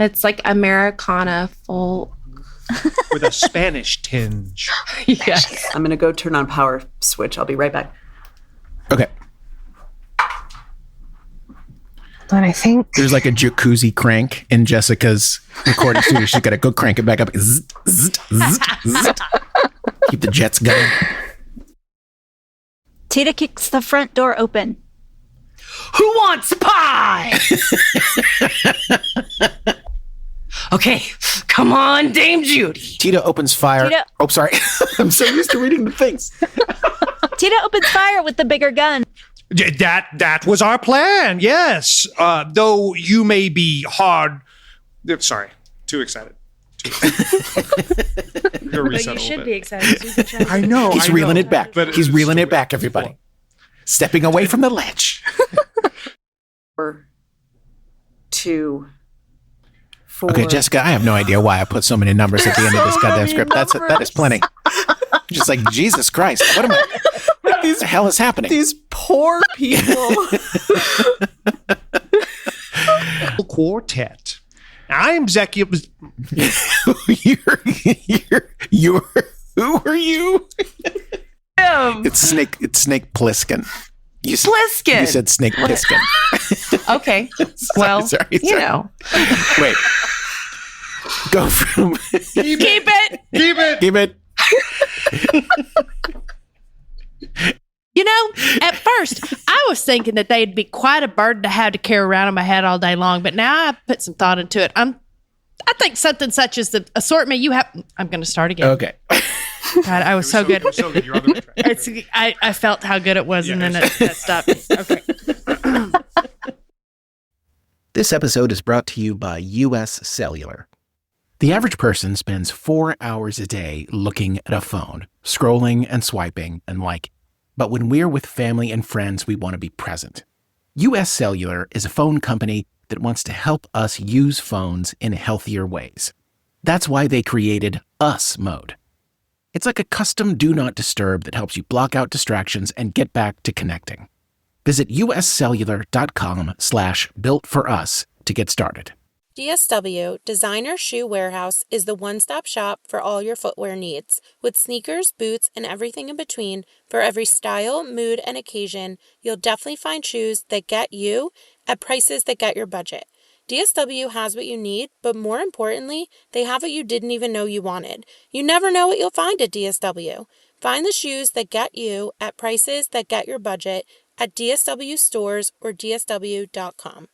It's like Americana folk. With a Spanish tinge. Yes. I'm going to go turn on power switch. I'll be right back. Okay. But I think there's like a jacuzzi crank in Jessica's recording studio. She's got to go crank it back up. Zzz, zzz, zzz, zzz. Keep the jets going. Teta kicks the front door open. Who wants pie? Okay, come on, Dame Judy. Teta opens fire. Oh, sorry. I'm so used to reading the things. Teta opens fire with the bigger gun. That was our plan, yes. Though you may be hard... Sorry, too excited. But you should be excited. I know. He's reeling it back. He's reeling it back, everybody. Stepping away from the ledge. 4, 2, 4. Okay, Jessica, I have no idea why I put so many numbers at the end of this goddamn script. That is plenty. Just like, Jesus Christ, what the hell is happening? These poor people. Quartet. I'm Zekia. You're who are you? It's Snake Plissken. Pliskin. You said Snake Plissken. Okay. Well, sorry. you know. Wait. Go from... Keep it. Keep it. Keep it. You know, at first, I was thinking that they'd be quite a burden to have to carry around in my head all day long, but now I've put some thought into it. I think something such as the assortment you have... I'm going to start again. Okay. God, I was so good. So good. You're on the right track. I felt how good it was, and then that stopped. Okay. This episode is brought to you by US Cellular. The average person spends 4 hours a day looking at a phone, scrolling and swiping and liking. But when we're with family and friends, we want to be present. US Cellular is a phone company that wants to help us use phones in healthier ways. That's why they created US Mode. It's like a custom Do Not Disturb that helps you block out distractions and get back to connecting. Visit uscellular.com/builtforus to get started. DSW, Designer Shoe Warehouse, is the one-stop shop for all your footwear needs. With sneakers, boots, and everything in between, for every style, mood, and occasion, you'll definitely find shoes that get you at prices that get your budget. DSW has what you need, but more importantly, they have what you didn't even know you wanted. You never know what you'll find at DSW. Find the shoes that get you at prices that get your budget at DSW stores or DSW.com.